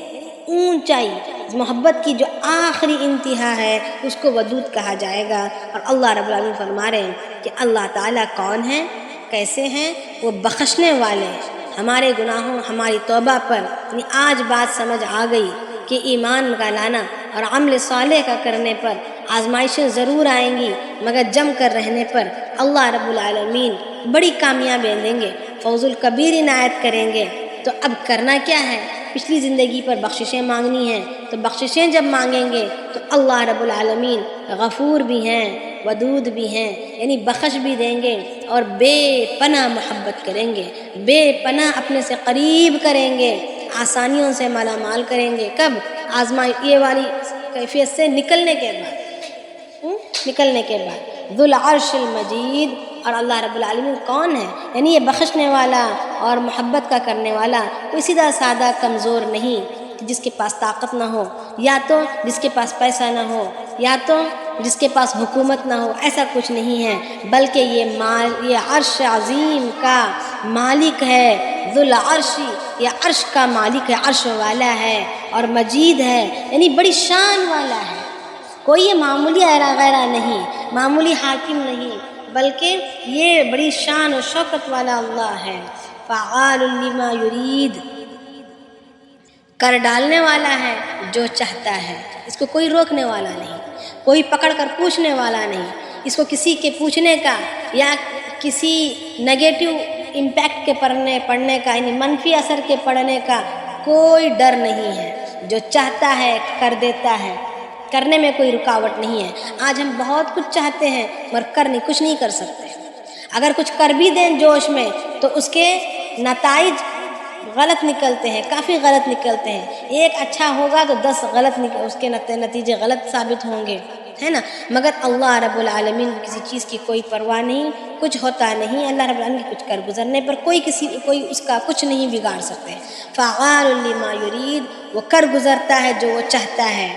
اونچائی، محبت کی جو آخری انتہا ہے اس کو ودود کہا جائے گا۔ اور اللہ رب العالمین فرما رہے ہیں کہ اللہ تعالیٰ کون ہیں، کیسے ہیں؟ وہ بخشنے والے ہیں۔ ہمارے گناہوں، ہماری توبہ پر یعنی آج بات سمجھ آ گئی کہ ایمان کا لانا اور عمل صالح کا کرنے پر آزمائشیں ضرور آئیں گی، مگر جم کر رہنے پر اللہ رب العالمین بڑی کامیابی دیں گے، فوز الکبیر عنایت کریں گے۔ تو اب کرنا کیا ہے؟ پچھلی زندگی پر بخششیں مانگنی ہیں، تو بخششیں جب مانگیں گے تو اللہ رب العالمین غفور بھی ہیں، ودود بھی ہیں، یعنی بخش بھی دیں گے اور بے پناہ محبت کریں گے، بے پناہ اپنے سے قریب کریں گے، آسانیوں سے مالا مال کریں گے۔ کب؟ یہ والی کیفیت سے نکلنے کے بعد، نکلنے کے بعد۔ ذو العرش المجید، اور اللہ رب العالمین کون ہے؟ یعنی یہ بخشنے والا اور محبت کا کرنے والا کوئی سیدھا سادہ کمزور نہیں جس کے پاس طاقت نہ ہو، یا تو جس کے پاس پیسہ نہ ہو، یا تو جس کے پاس حکومت نہ ہو، ایسا کچھ نہیں ہے، بلکہ یہ عرش عظیم کا مالک ہے۔ ذو العرش، یہ عرش کا مالک ہے، عرش والا ہے، اور مجید ہے یعنی بڑی شان والا ہے۔ کوئی یہ معمولی ایرا غیرہ نہیں، معمولی حاکم نہیں، بلکہ یہ بڑی شان و شوکت والا اللہ ہے۔ فعال لما یرید، کر ڈالنے والا ہے جو چاہتا ہے، اس کو کوئی روکنے والا نہیں، کوئی پکڑ کر پوچھنے والا نہیں، اس کو کسی کے پوچھنے کا یا کسی نگیٹو امپیکٹ کے پڑھنے کا یعنی منفی اثر کے پڑھنے کا کوئی ڈر نہیں ہے۔ جو چاہتا ہے کر دیتا ہے، کرنے میں کوئی رکاوٹ نہیں ہے۔ آج ہم بہت کچھ چاہتے ہیں مگر کچھ نہیں کر سکتے، اگر کچھ کر بھی دیں جوش میں تو اس کے نتائج غلط نکلتے ہیں، کافی غلط نکلتے ہیں۔ ایک اچھا ہوگا تو 10 غلط اس کے نتیجے غلط ثابت ہوں گے، ہے نا؟ مگر اللہ رب العالمین کسی چیز کی کوئی پرواہ نہیں، کچھ ہوتا نہیں۔ اللہ رب العالمین کچھ کر گزرنے پر کوئی اس کا کچھ نہیں بگاڑ سکتے۔ فعال لما یرید، وہ کر گزرتا ہے جو وہ چاہتا ہے۔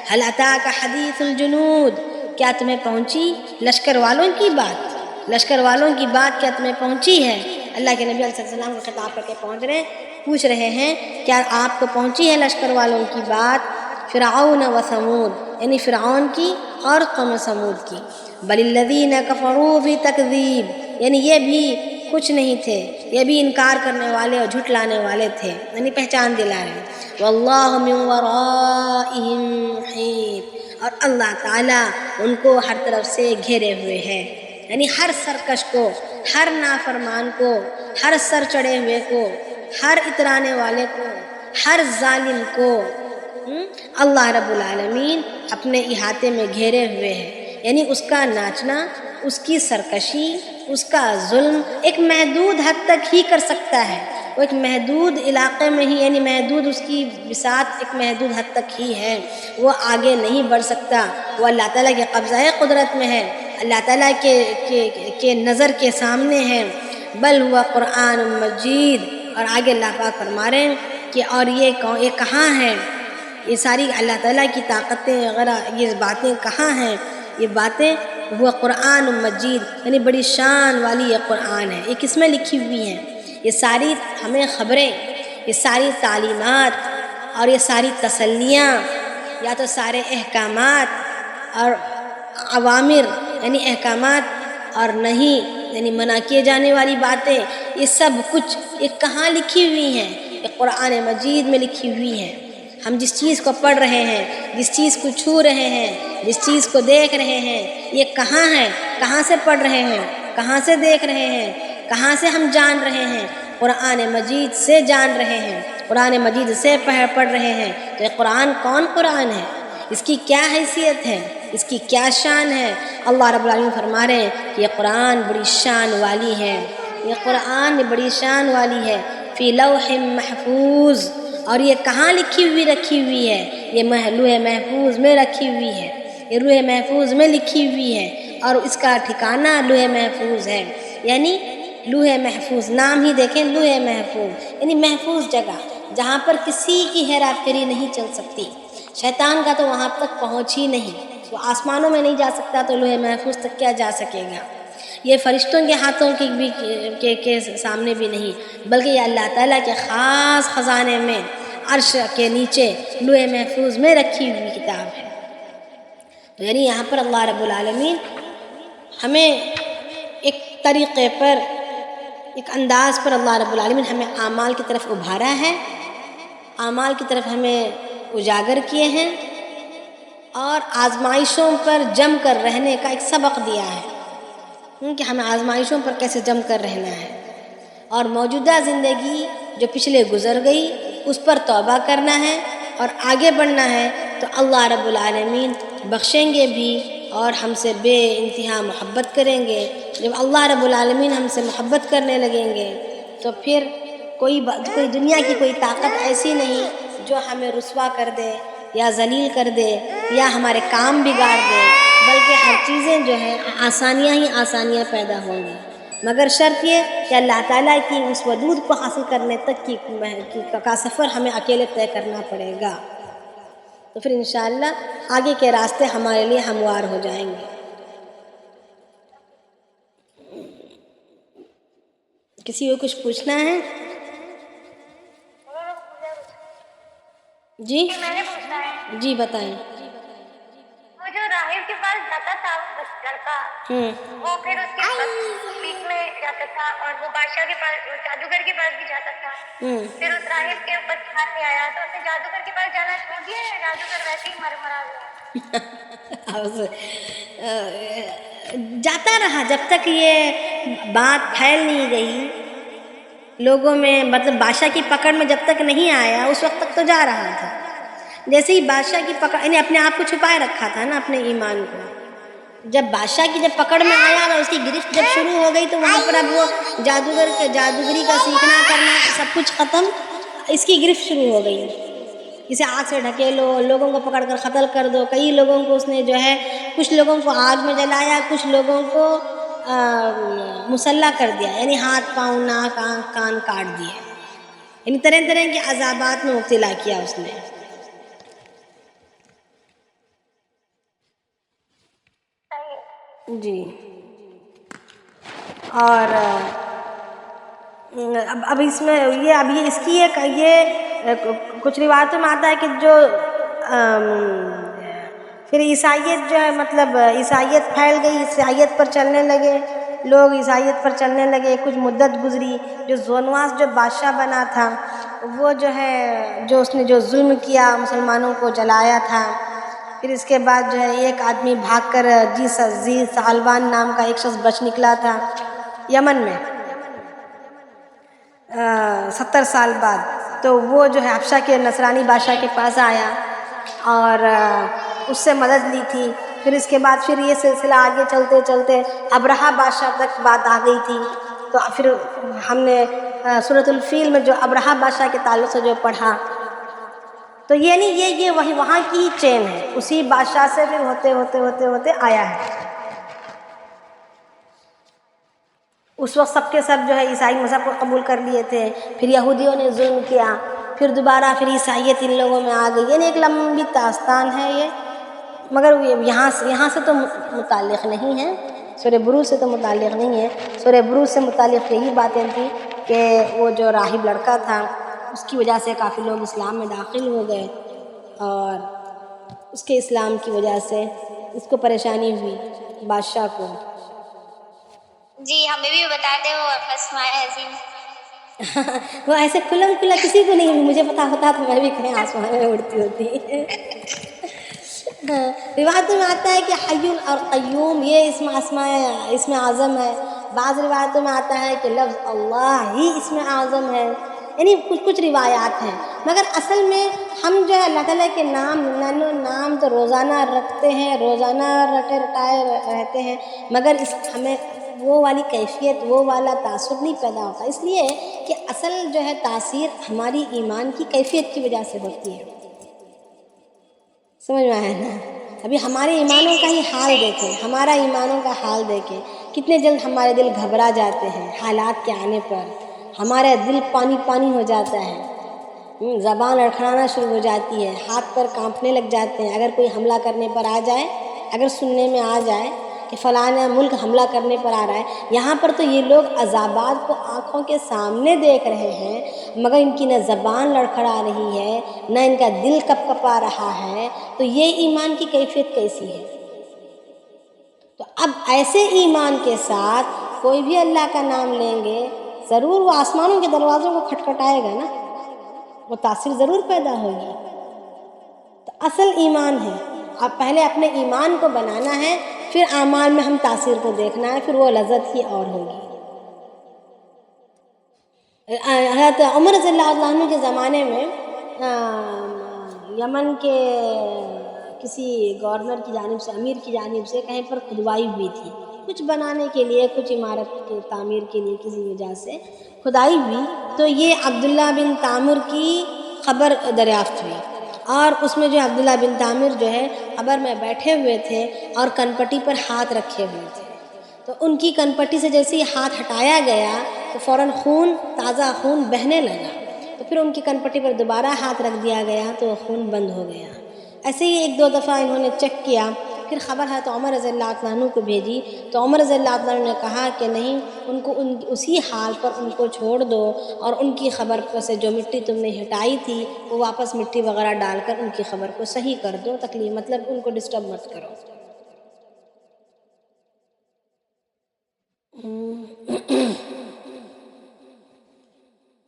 هل اتاک حدیث الجنود، کیا تمہیں پہنچی لشکر والوں کی بات؟ لشکر والوں کی بات کیا تمہیں پہنچی ہے؟ اللہ کے نبی علیہ السلام کو خطاب کر کے پوچھ رہے ہیں کیا آپ کو پہنچی ہے لشکر والوں کی بات؟ فرعون و ثمود، یعنی فرعون کی اور قوم ثمود کی۔ بل الذین کفروا فی تکذیب، یعنی یہ بھی کچھ نہیں تھے، یہ بھی انکار کرنے والے اور جھٹلانے والے تھے، یعنی پہچان دلا رہے ہیں۔ واللہ من ورائہم محیط، اور اللہ تعالیٰ ان کو ہر طرف سے گھیرے ہوئے ہے، یعنی ہر سرکش کو، ہر نافرمان کو، ہر سر چڑھے ہوئے کو، ہر اترانے والے کو، ہر ظالم کو اللہ رب العالمین اپنے احاطے میں گھیرے ہوئے ہیں۔ یعنی اس کا ناچنا، اس کی سرکشی، اس کا ظلم ایک محدود حد تک ہی کر سکتا ہے، وہ ایک محدود علاقے میں ہی، یعنی محدود اس کی بساط ایک محدود حد تک ہی ہے، وہ آگے نہیں بڑھ سکتا۔ وہ اللہ تعالیٰ کے قبضہ قدرت میں ہے، اللہ تعالیٰ کے نظر کے سامنے ہے۔ بل ہوا قرآن مجید، اور آگے اللہ پاک فرما رہے ہیں کہ اور یہ کہاں ہے، یہ ساری اللہ تعالیٰ کی طاقتیں وغیرہ، یہ باتیں کہاں ہیں؟ یہ باتیں وہ قرآن مجید، یعنی بڑی شان والی یہ قرآن ہے۔ یہ کس میں لکھی ہوئی ہیں؟ یہ ساری ہمیں خبریں، یہ ساری تعلیمات اور یہ ساری تسلیاں، یا تو سارے احکامات اور اوامر یعنی احکامات اور نہیں یعنی منع کیے جانے والی باتیں، یہ سب کچھ یہ کہاں لکھی ہوئی ہیں؟ یہ قرآن مجید میں لکھی ہوئی ہیں۔ ہم جس چیز کو پڑھ رہے ہیں، جس چیز کو چھو رہے ہیں، جس چیز کو دیکھ رہے ہیں، یہ کہاں ہے؟ کہاں سے پڑھ رہے ہیں؟ کہاں سے دیکھ رہے ہیں؟ کہاں سے ہم جان رہے ہیں؟ قرآن مجید سے جان رہے ہیں، قرآن مجید سے پڑھ رہے ہیں۔ تو یہ قرآن کون قرآن ہے؟ اس کی کیا حیثیت ہے؟ اس کی کیا شان ہے؟ اللہ رب العالمین فرما رہے ہیں کہ یہ قرآن بڑی شان والی ہے، یہ قرآن بڑی شان والی ہے، فی لوح محفوظ، اور یہ کہاں رکھی ہوئی ہے؟ یہ لوح محفوظ میں رکھی ہوئی ہے، یہ لوح محفوظ میں لکھی ہوئی ہے، اور اس کا ٹھکانہ لوح محفوظ ہے۔ یعنی لوح محفوظ، نام ہی دیکھیں لوح محفوظ، یعنی محفوظ جگہ جہاں پر کسی کی ہیرا پھیری نہیں چل سکتی، شیطان کا تو وہاں تک پہنچ ہی نہیں، وہ آسمانوں میں نہیں جا سکتا تو لوح محفوظ تک کیا جا سکے گا، یہ فرشتوں کے ہاتھوں کی بھی کے سامنے بھی نہیں، بلکہ یہ اللہ تعالیٰ کے خاص خزانے میں عرش کے نیچے لوح محفوظ میں رکھی ہوئی کتاب ہے۔ تو یعنی یہاں پر اللہ رب العالمین ہمیں ایک طریقے پر، ایک انداز پر اللہ رب العالمین ہمیں اعمال کی طرف ابھارا ہے، اعمال کی طرف ہمیں اجاگر کیے ہیں، اور آزمائشوں پر جم کر رہنے کا ایک سبق دیا ہے کہ ہمیں آزمائشوں پر کیسے جم کر رہنا ہے، اور موجودہ زندگی جو پچھلے گزر گئی اس پر توبہ کرنا ہے اور آگے بڑھنا ہے، تو اللہ رب العالمین بخشیں گے بھی اور ہم سے بے انتہا محبت کریں گے۔ جب اللہ رب العالمین ہم سے محبت کرنے لگیں گے تو پھر کوئی دنیا کی کوئی طاقت ایسی نہیں جو ہمیں رسوا کر دے یا ذلیل کر دے یا ہمارے کام بگاڑ دے، بلکہ ہر چیزیں جو ہیں آسانیاں ہی آسانیاں پیدا ہوں گی، مگر شرط یہ کہ اللہ تعالیٰ کی اس ودود کو حاصل کرنے تک کا سفر ہمیں اکیلے طے کرنا پڑے گا، تو پھر انشاءاللہ آگے کے راستے ہمارے لیے ہموار ہو جائیں گے۔ کسی کو کچھ پوچھنا ہے؟ جی میں نے پوچھنا ہے، جی بتائیں۔ وہ جو راہب کے پاس جاتا تھا وہ لڑکا، وہ پھر اس کے بیچ میں جاتا تھا، اور وہ بادشاہ کے پاس، جادوگر کے پاس بھی جاتا تھا، پھر اس راہب کے اوپر خیال نہیں آیا تو اس نے جادوگر کے پاس جانا چھوڑ دیا، یا جادوگر ویسے ہی مرا گیا؟ جاتا رہا جب تک یہ بات پھیل نہیں گئی لوگوں میں، مطلب بادشاہ کی پکڑ میں جب تک نہیں آیا اس وقت تک تو جا رہا تھا، جیسے ہی بادشاہ کی پکڑ، یعنی اپنے آپ کو چھپائے رکھا تھا نا، اپنے ایمان کو، جب بادشاہ کی جب پکڑ میں آیا اور اس کی گرفت جب شروع ہو گئی تو وہاں پر اب وہ جادوگری کا سیکھنا کرنا سب کچھ ختم، اس کی گرفت شروع ہو گئی، اسے آگ سے ڈھکیلو، لوگوں کو پکڑ کر قتل کر دو، کئی لوگوں کو اس نے جو ہے، کچھ لوگوں کو آگ میں جلایا، کچھ لوگوں کو مسلح کر دیا، یعنی ہاتھ پاؤں ناک آنکھ کان کاٹ دیے، یعنی طرح طرح کے عذابات میں مبتلا کیا اس نے۔ جی، اور اب اس میں یہ اس کی یہ کچھ روایتوں میں آتا ہے کہ جو پھر عیسائیت جو ہے، مطلب عیسائیت پھیل گئی، عیسائیت پر چلنے لگے لوگ، عیسائیت پر چلنے لگے، کچھ مدت گزری، جو زونواس جو بادشاہ بنا تھا وہ جو ہے، جو اس نے جو ظلم کیا مسلمانوں کو جلایا تھا، پھر اس کے بعد جو ہے ایک آدمی بھاگ کر جی سالبان نام کا ایک شخص بچ نکلا تھا یمن میں 70 سال بعد، تو وہ جو ہے حبشہ کے نصرانی بادشاہ کے پاس آیا اور اس سے مدد لی تھی، پھر اس کے بعد پھر یہ سلسلہ آگے چلتے چلتے ابرہہ بادشاہ تک بات آ گئی تھی، تو پھر ہم نے سورۃ الفیل میں جو ابرہہ بادشاہ کے تعلق سے جو پڑھا، تو یہ نہیں یہ وہی وہاں کی چین ہے، اسی بادشاہ سے پھر ہوتے ہوتے ہوتے ہوتے آیا ہے۔ اس وقت سب کے سب جو ہے عیسائی مذہب کو قبول کر لیے تھے، پھر یہودیوں نے ظلم کیا، پھر دوبارہ پھر عیسائیت ان لوگوں میں آ گئی، یعنی ایک لمبی داستان ہے یہ، مگر یہاں سے تو متعلق نہیں ہے، سورہ بروج سے تو متعلق نہیں ہے، سورہ بروج سے متعلق یہی باتیں تھیں کہ وہ جو راہب لڑکا تھا اس کی وجہ سے کافی لوگ اسلام میں داخل ہو گئے، اور اس کے اسلام کی وجہ سے اس کو پریشانی ہوئی بادشاہ کو۔ جی ہمیں بھی بتا دیں وہ اسماء عظیم۔ وہ ایسے کھلا کسی کو نہیں، مجھے پتا ہوتا تو میں بھی کہیں آسمان میں اڑتی ہوتی۔ روایتوں میں آتا ہے کہ حی اور قیوم یہ اسم اعظم ہے، بعض روایتوں میں آتا ہے کہ لفظ اللہ ہی اسم اعظم ہے، یعنی کچھ روایات ہیں، مگر اصل میں ہم جو ہے اللہ تعالیٰ کے نام تو روزانہ رکھتے ہیں، روزانہ رٹے رٹائے رہتے ہیں، مگر ہمیں وہ والی کیفیت، وہ والا تاثر نہیں پیدا ہوتا، اس لیے کہ اصل جو ہے تاثیر ہماری ایمان کی کیفیت کی وجہ سے ہوتی ہے، سمجھ میں آیا نا؟ ابھی ہمارے ایمانوں کا ہی حال دیکھیں، ہمارا ایمانوں کا حال دیکھیں کتنے جلد ہمارے دل گھبرا جاتے ہیں حالات کے آنے پر، ہمارا دل پانی پانی ہو جاتا ہے، زبان لڑکھڑانا شروع ہو جاتی ہے، ہاتھ پر کانپنے لگ جاتے ہیں اگر کوئی حملہ کرنے پر آ جائے، اگر سننے میں آ جائے کہ فلانا ملک حملہ کرنے پر آ رہا ہے۔ یہاں پر تو یہ لوگ عذابات کو آنکھوں کے سامنے دیکھ رہے ہیں، مگر ان کی نہ زبان لڑکھڑا رہی ہے، نہ ان کا دل کپ کپا رہا ہے، تو یہ ایمان کی کیفیت کیسی ہے؟ تو اب ایسے ایمان کے ساتھ کوئی بھی اللہ کا نام لیں گے، ضرور وہ آسمانوں کے دروازوں کو کھٹکھٹائے گا نا، وہ تاثیر ضرور پیدا ہوگی۔ تو اصل ایمان ہے، اب پہلے اپنے ایمان کو بنانا ہے، پھر اعمال میں ہم تاثیر کو دیکھنا ہے، پھر وہ لذت ہی اور ہوگی۔ حضرت عمر رضی اللہ عنہ کے زمانے میں یمن کے کسی گورنر کی جانب سے، امیر کی جانب سے کہیں پر کھدوائی ہوئی تھی، کچھ بنانے کے لیے، کچھ عمارت کے تعمیر کے لیے کسی وجہ سے کھدائی ہوئی، تو یہ عبداللہ بن تامر کی خبر دریافت ہوئی، اور اس میں جو عبداللہ بن تامر جو ہے قبر میں بیٹھے ہوئے تھے اور کنپٹی پر ہاتھ رکھے ہوئے تھے، تو ان کی کنپٹی سے جیسے ہی ہاتھ ہٹایا گیا تو فوراً خون، تازہ خون بہنے لگا، تو پھر ان کی کنپٹی پر دوبارہ ہاتھ رکھ دیا گیا تو خون بند ہو گیا۔ ایسے ہی ایک دو دفعہ انہوں نے چیک کیا، پھر خبر ہے تو عمر رضی اللہ عنہ کو بھیجی، تو عمر رضی اللہ عنہ نے کہا کہ نہیں، ان کو اسی حال پر ان کو چھوڑ دو، اور ان کی خبر پر سے جو مٹی تم نے ہٹائی تھی وہ واپس مٹی وغیرہ ڈال کر ان کی خبر کو صحیح کر دو، تکلیف مطلب ان کو ڈسٹرب مت کرو۔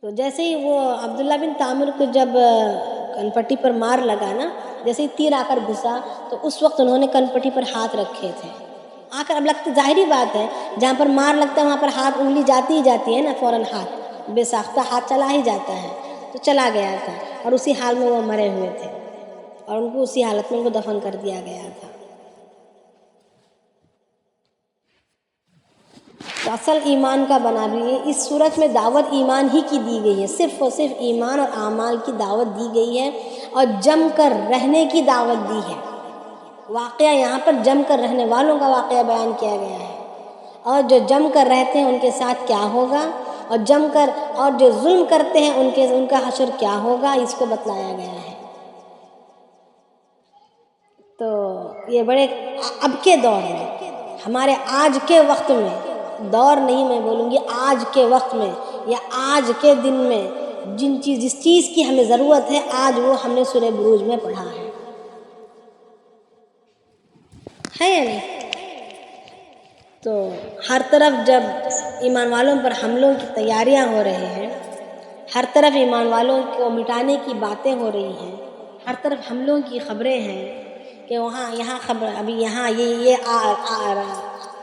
تو جیسے ہی وہ عبداللہ بن تامر کو جب کنپٹی پر مار لگا نا، جیسے ہی تیر آ کر گھسا، تو اس وقت انہوں نے کنپٹی پر ہاتھ رکھے تھے، آ کر اب لگتا، ظاہری بات ہے جہاں پر مار لگتا ہے وہاں پر ہاتھ، انگلی جاتی ہی جاتی ہے نا، فوراً ہاتھ بے ساختہ ہاتھ چلا ہی جاتا ہے، تو چلا گیا تھا، اور اسی حال میں وہ مرے ہوئے تھے، اور ان کو اسی حالت میں ان کو دفن کر دیا گیا تھا۔ تو اصل ایمان کا بنا بھی ہے، اس صورت میں دعوت ایمان ہی کی دی گئی ہے، صرف اور صرف ایمان اور اعمال کی دعوت دی گئی ہے، اور جم کر رہنے کی دعوت دی ہے۔ واقعہ یہاں پر جم کر رہنے والوں کا واقعہ بیان کیا گیا ہے، اور جو جم کر رہتے ہیں ان کے ساتھ کیا ہوگا، اور جم کر اور جو ظلم کرتے ہیں ان کا حشر کیا ہوگا، اس کو بتلایا گیا ہے۔ تو یہ بڑے اب کے دور میں، ہمارے آج کے وقت میں، دور نہیں میں بولوں گی، آج کے وقت میں یا آج کے دن میں جس چیز کی ہمیں ضرورت ہے، آج وہ ہم نے سورہ بروج میں پڑھا ہے یا نہیں؟ تو ہر طرف جب ایمان والوں پر حملوں کی تیاریاں ہو رہے ہیں، ہر طرف ایمان والوں کو مٹانے کی باتیں ہو رہی ہیں، ہر طرف حملوں کی خبریں ہیں کہ وہاں یہاں خبر، ابھی یہاں یہ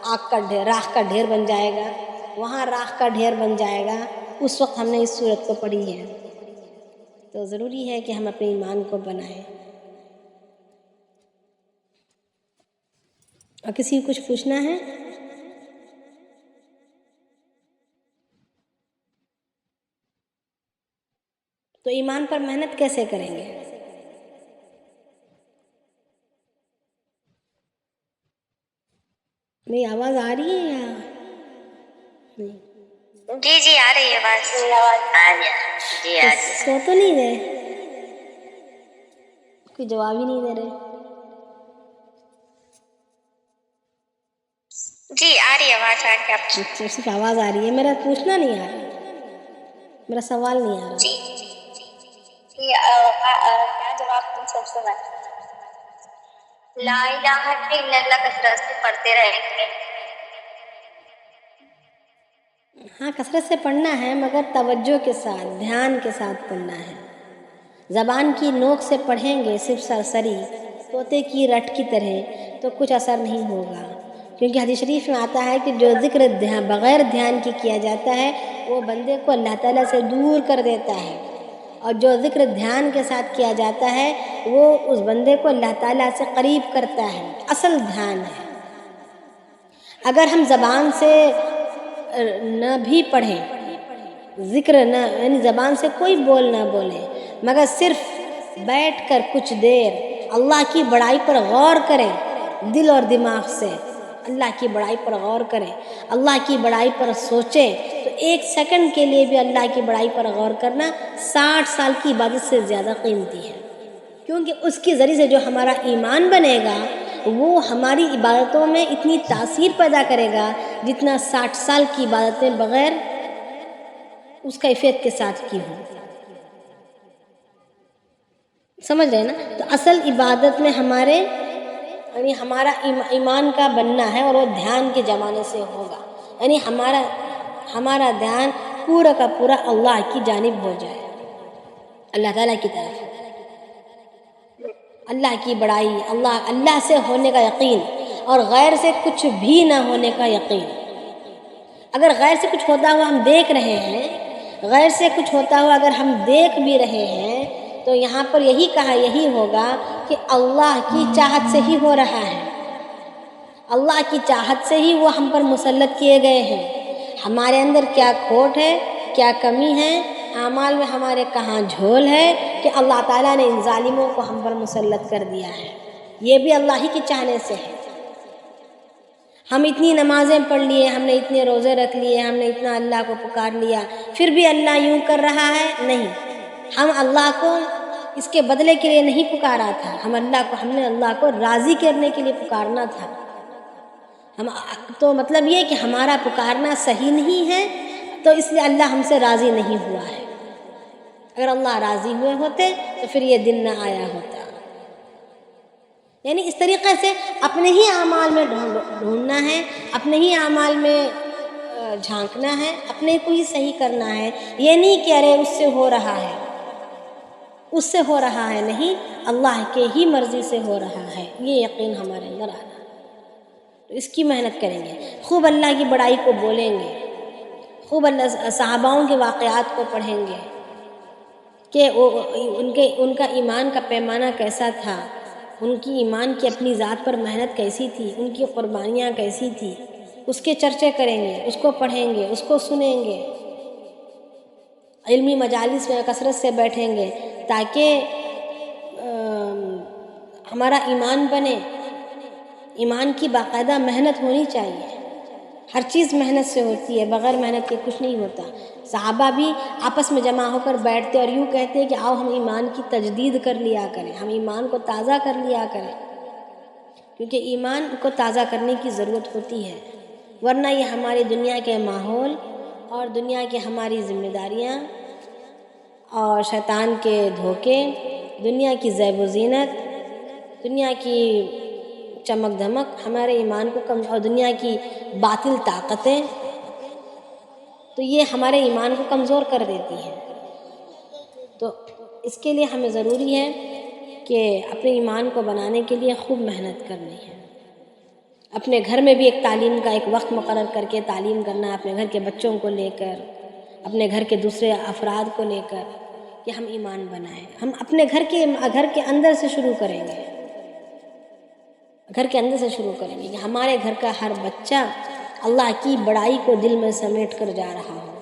آگ کا ڈھیر، راکھ کا ڈھیر بن جائے گا، وہاں راکھ کا ڈھیر بن جائے گا، اس وقت ہم نے اس صورت کو پڑھی ہے۔ تو ضروری ہے کہ ہم اپنے ایمان کو بنائیں۔ اور کسی کو کچھ پوچھنا ہے؟ تو ایمان پر محنت کیسے کریں گے؟ میری آواز آ رہی ہے یا نہیں؟ جی آ رہی ہے بس، جی آ رہی ہے۔ سو تو نہیں رہے؟ کوئی جواب ہی نہیں دے رہے۔ جی آ رہی ہے آواز، آ رہی ہے آپ کی۔ اچھا، صرف آواز آ رہی ہے، میرا پوچھنا نہیں آ رہا، میرا سوال نہیں آ رہا۔ جی کیا جواب دوں سب سے میں؟ لا الہ الا اللہ کثرت سے پڑھتے رہیں گے۔ ہاں کثرت سے پڑھنا ہے، مگر توجہ کے ساتھ، دھیان کے ساتھ پڑھنا ہے۔ زبان کی نوک سے پڑھیں گے صرف سرسری، طوطے کی رٹ کی طرح، تو کچھ اثر نہیں ہوگا، کیونکہ حدیث شریف میں آتا ہے کہ جو ذکر بغیر دھیان کی کیا جاتا ہے وہ بندے کو اللہ تعالیٰ سے دور کر دیتا ہے، اور جو ذکر دھیان کے ساتھ کیا جاتا ہے وہ اس بندے کو اللہ تعالیٰ سے قریب کرتا ہے، اصل دھیان ہے۔ اگر ہم زبان سے نہ بھی پڑھیں، ذکر نہ، یعنی زبان سے کوئی بول نہ بولیں، مگر صرف بیٹھ کر کچھ دیر اللہ کی بڑائی پر غور کریں دل اور دماغ سے، اللہ کی بڑائی پر غور کریں، اللہ کی بڑائی پر سوچیں، تو ایک سیکنڈ کے لیے بھی اللہ کی بڑائی پر غور کرنا 60 سال کی عبادت سے زیادہ قیمتی ہے، کیونکہ اس کے ذریعے سے جو ہمارا ایمان بنے گا وہ ہماری عبادتوں میں اتنی تاثیر پیدا کرے گا جتنا 60 سال کی عبادتیں بغیر اس کیفیت کے ساتھ کی ہوں۔ سمجھ رہے ہیں نا؟ تو اصل عبادت میں یعنی ہمارا ایمان کا بننا ہے، اور وہ دھیان کے زمانے سے ہوگا، یعنی ہمارا دھیان پورا کا پورا اللہ کی جانب ہو جائے، اللہ تعالیٰ کی طرف، اللہ کی بڑائی، اللہ سے ہونے کا یقین اور غیر سے کچھ بھی نہ ہونے کا یقین۔ اگر غیر سے کچھ ہوتا ہوا ہم دیکھ رہے ہیں، غیر سے کچھ ہوتا ہوا اگر ہم دیکھ بھی رہے ہیں، تو یہاں پر یہی ہوگا کہ اللہ کی چاہت سے ہی ہو رہا ہے، اللہ کی چاہت سے ہی وہ ہم پر مسلط کیے گئے ہیں۔ ہمارے اندر کیا کھوٹ ہے، کیا کمی ہے، اعمال میں ہمارے کہاں جھول ہے کہ اللہ تعالیٰ نے ان ظالموں کو ہم پر مسلط کر دیا ہے، یہ بھی اللہ ہی کے چاہنے سے ہے۔ ہم اتنی نمازیں پڑھ لیے، ہم نے اتنے روزے رکھ لیے، ہم نے اتنا اللہ کو پکار لیا، پھر بھی اللہ یوں کر رہا ہے؟ نہیں، ہم اللہ کو اس کے بدلے کے لیے نہیں پکارا تھا، ہم نے اللہ کو راضی کرنے کے لیے پکارنا تھا۔ تو مطلب یہ کہ ہمارا پکارنا صحیح نہیں ہے، تو اس لیے اللہ ہم سے راضی نہیں ہوا ہے۔ اگر اللہ راضی ہوئے ہوتے تو پھر یہ دن نہ آیا ہوتا۔ یعنی اس طریقے سے اپنے ہی اعمال میں ڈھونڈنا ہے، اپنے ہی اعمال میں جھانکنا ہے، اپنے کو ہی صحیح کرنا ہے، یہ نہیں کہ ارے اس سے ہو رہا ہے، اس سے ہو رہا ہے، نہیں، اللہ کے ہی مرضی سے ہو رہا ہے، یہ یقین ہمارے اندر آنا۔ تو اس کی محنت کریں گے، خوب اللہ کی بڑائی کو بولیں گے، خوب صحاباؤں کے واقعات کو پڑھیں گے کہ ان کا ایمان کا پیمانہ کیسا تھا، ان کی ایمان کی اپنی ذات پر محنت کیسی تھی، ان کی قربانیاں کیسی تھی، اس کے چرچے کریں گے، اس کو پڑھیں گے، اس کو سنیں گے، علمی مجالس میں کثرت سے بیٹھیں گے تاکہ ہمارا ایمان بنے۔ ایمان کی باقاعدہ محنت ہونی چاہیے، ہر چیز محنت سے ہوتی ہے، بغیر محنت کے کچھ نہیں ہوتا۔ صحابہ بھی آپس میں جمع ہو کر بیٹھتے اور یوں کہتے کہ آؤ ہم ایمان کی تجدید کر لیا کریں، ہم ایمان کو تازہ کر لیا کریں، کیونکہ ایمان کو تازہ کرنے کی ضرورت ہوتی ہے، ورنہ یہ ہماری دنیا کے ماحول اور دنیا کی ہماری ذمہ داریاں اور شیطان کے دھوکے، دنیا کی زیب و زینت، دنیا کی چمک دھمک ہمارے ایمان کو اور دنیا کی باطل طاقتیں، تو یہ ہمارے ایمان کو کمزور کر دیتی ہیں۔ تو اس کے لیے ہمیں ضروری ہے کہ اپنے ایمان کو بنانے کے لیے خوب محنت کرنی ہے، اپنے گھر میں بھی ایک تعلیم کا ایک وقت مقرر کر کے تعلیم کرنا، اپنے گھر کے بچوں کو لے کر، اپنے گھر کے دوسرے افراد کو لے کر کہ ہم ایمان بنائیں۔ ہم اپنے گھر کے اندر سے شروع کریں گے، گھر کے اندر سے شروع کریں گے کہ ہمارے گھر کا ہر بچہ اللہ کی بڑائی کو دل میں سمیٹ کر جا رہا ہو،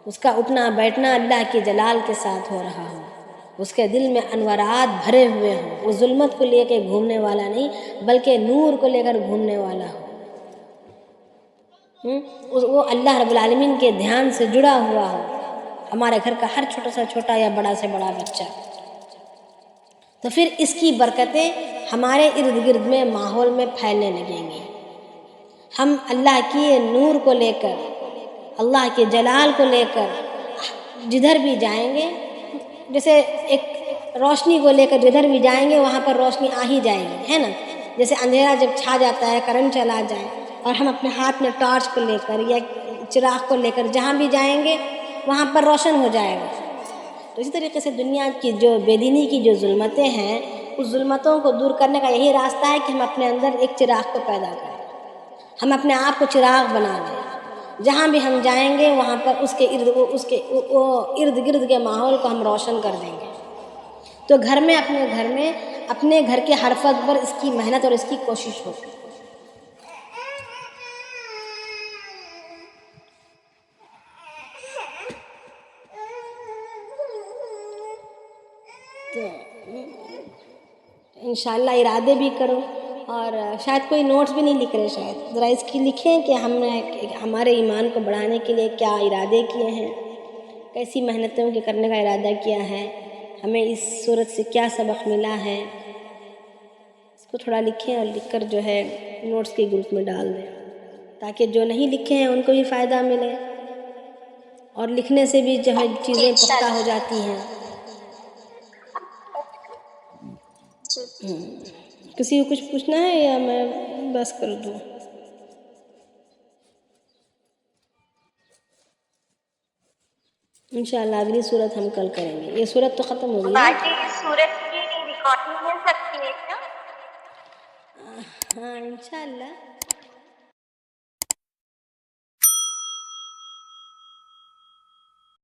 اس کا اٹھنا بیٹھنا اللہ کے جلال کے ساتھ ہو رہا ہو، اس کے دل میں انوارات بھرے ہوئے ہوں، وہ ظلمت کو لے کے گھومنے والا نہیں بلکہ نور کو لے کر گھومنے والا ہو، وہ اللہ رب العالمین کے دھیان سے جڑا ہوا ہو، ہمارے گھر کا ہر چھوٹا سے چھوٹا یا بڑا سے بڑا بچہ۔ تو پھر اس کی برکتیں ہمارے ارد گرد میں ماحول میں پھیلنے لگیں گی۔ ہم اللہ کی نور کو لے کر، اللہ کے جلال کو لے کر جدھر بھی جائیں گے، جیسے ایک روشنی کو لے کر جدھر بھی جائیں گے وہاں پر روشنی آ ہی جائے گی، ہے نا؟ جیسے اندھیرا جب چھا جاتا ہے، کرنٹ چلا جائے اور ہم اپنے ہاتھ میں ٹارچ کو لے کر یا چراغ کو لے کر جہاں بھی جائیں گے وہاں پر روشن ہو جائے گا۔ تو اسی طریقے سے دنیا کی جو بے دینی کی جو ظلمتیں ہیں، اس ظلمتوں کو دور کرنے کا یہی راستہ ہے کہ ہم اپنے اندر ایک چراغ کو پیدا کریں، ہم اپنے آپ کو چراغ بنا لیں، جہاں بھی ہم جائیں گے وہاں پر اس کے ارد گرد کے ماحول کو ہم روشن کر دیں گے۔ تو اپنے گھر کے ہر فرد پر اس کی محنت اور اس کی کوشش ہو۔ تو انشاءاللہ ارادے بھی کرو اور شاید کوئی نوٹس بھی نہیں لکھ رہے، شاید ذرا اس کی لکھیں کہ ہم نے ہمارے ایمان کو بڑھانے کے لیے کیا ارادے کیے ہیں، کیسی محنتوں کے کرنے کا ارادہ کیا ہے، ہمیں اس صورت سے کیا سبق ملا ہے، اس کو تھوڑا لکھیں اور لکھ کر جو ہے نوٹس کے گروپ میں ڈال دیں، تاکہ جو نہیں لکھے ہیں ان کو بھی فائدہ ملے، اور لکھنے سے بھی جو ہے چیزیں پختہ ہو جاتی ہیں۔ کسی کو کچھ پوچھنا ہے یا میں بس کر دوں؟ انشاءاللہ اگلی صورت ہم کل کریں گے، یہ صورت تو ختم ہو گئی ہے۔ باقی سورج کی ریکارڈنگ مل سکتی ہے کیا؟ ہاں انشاءاللہ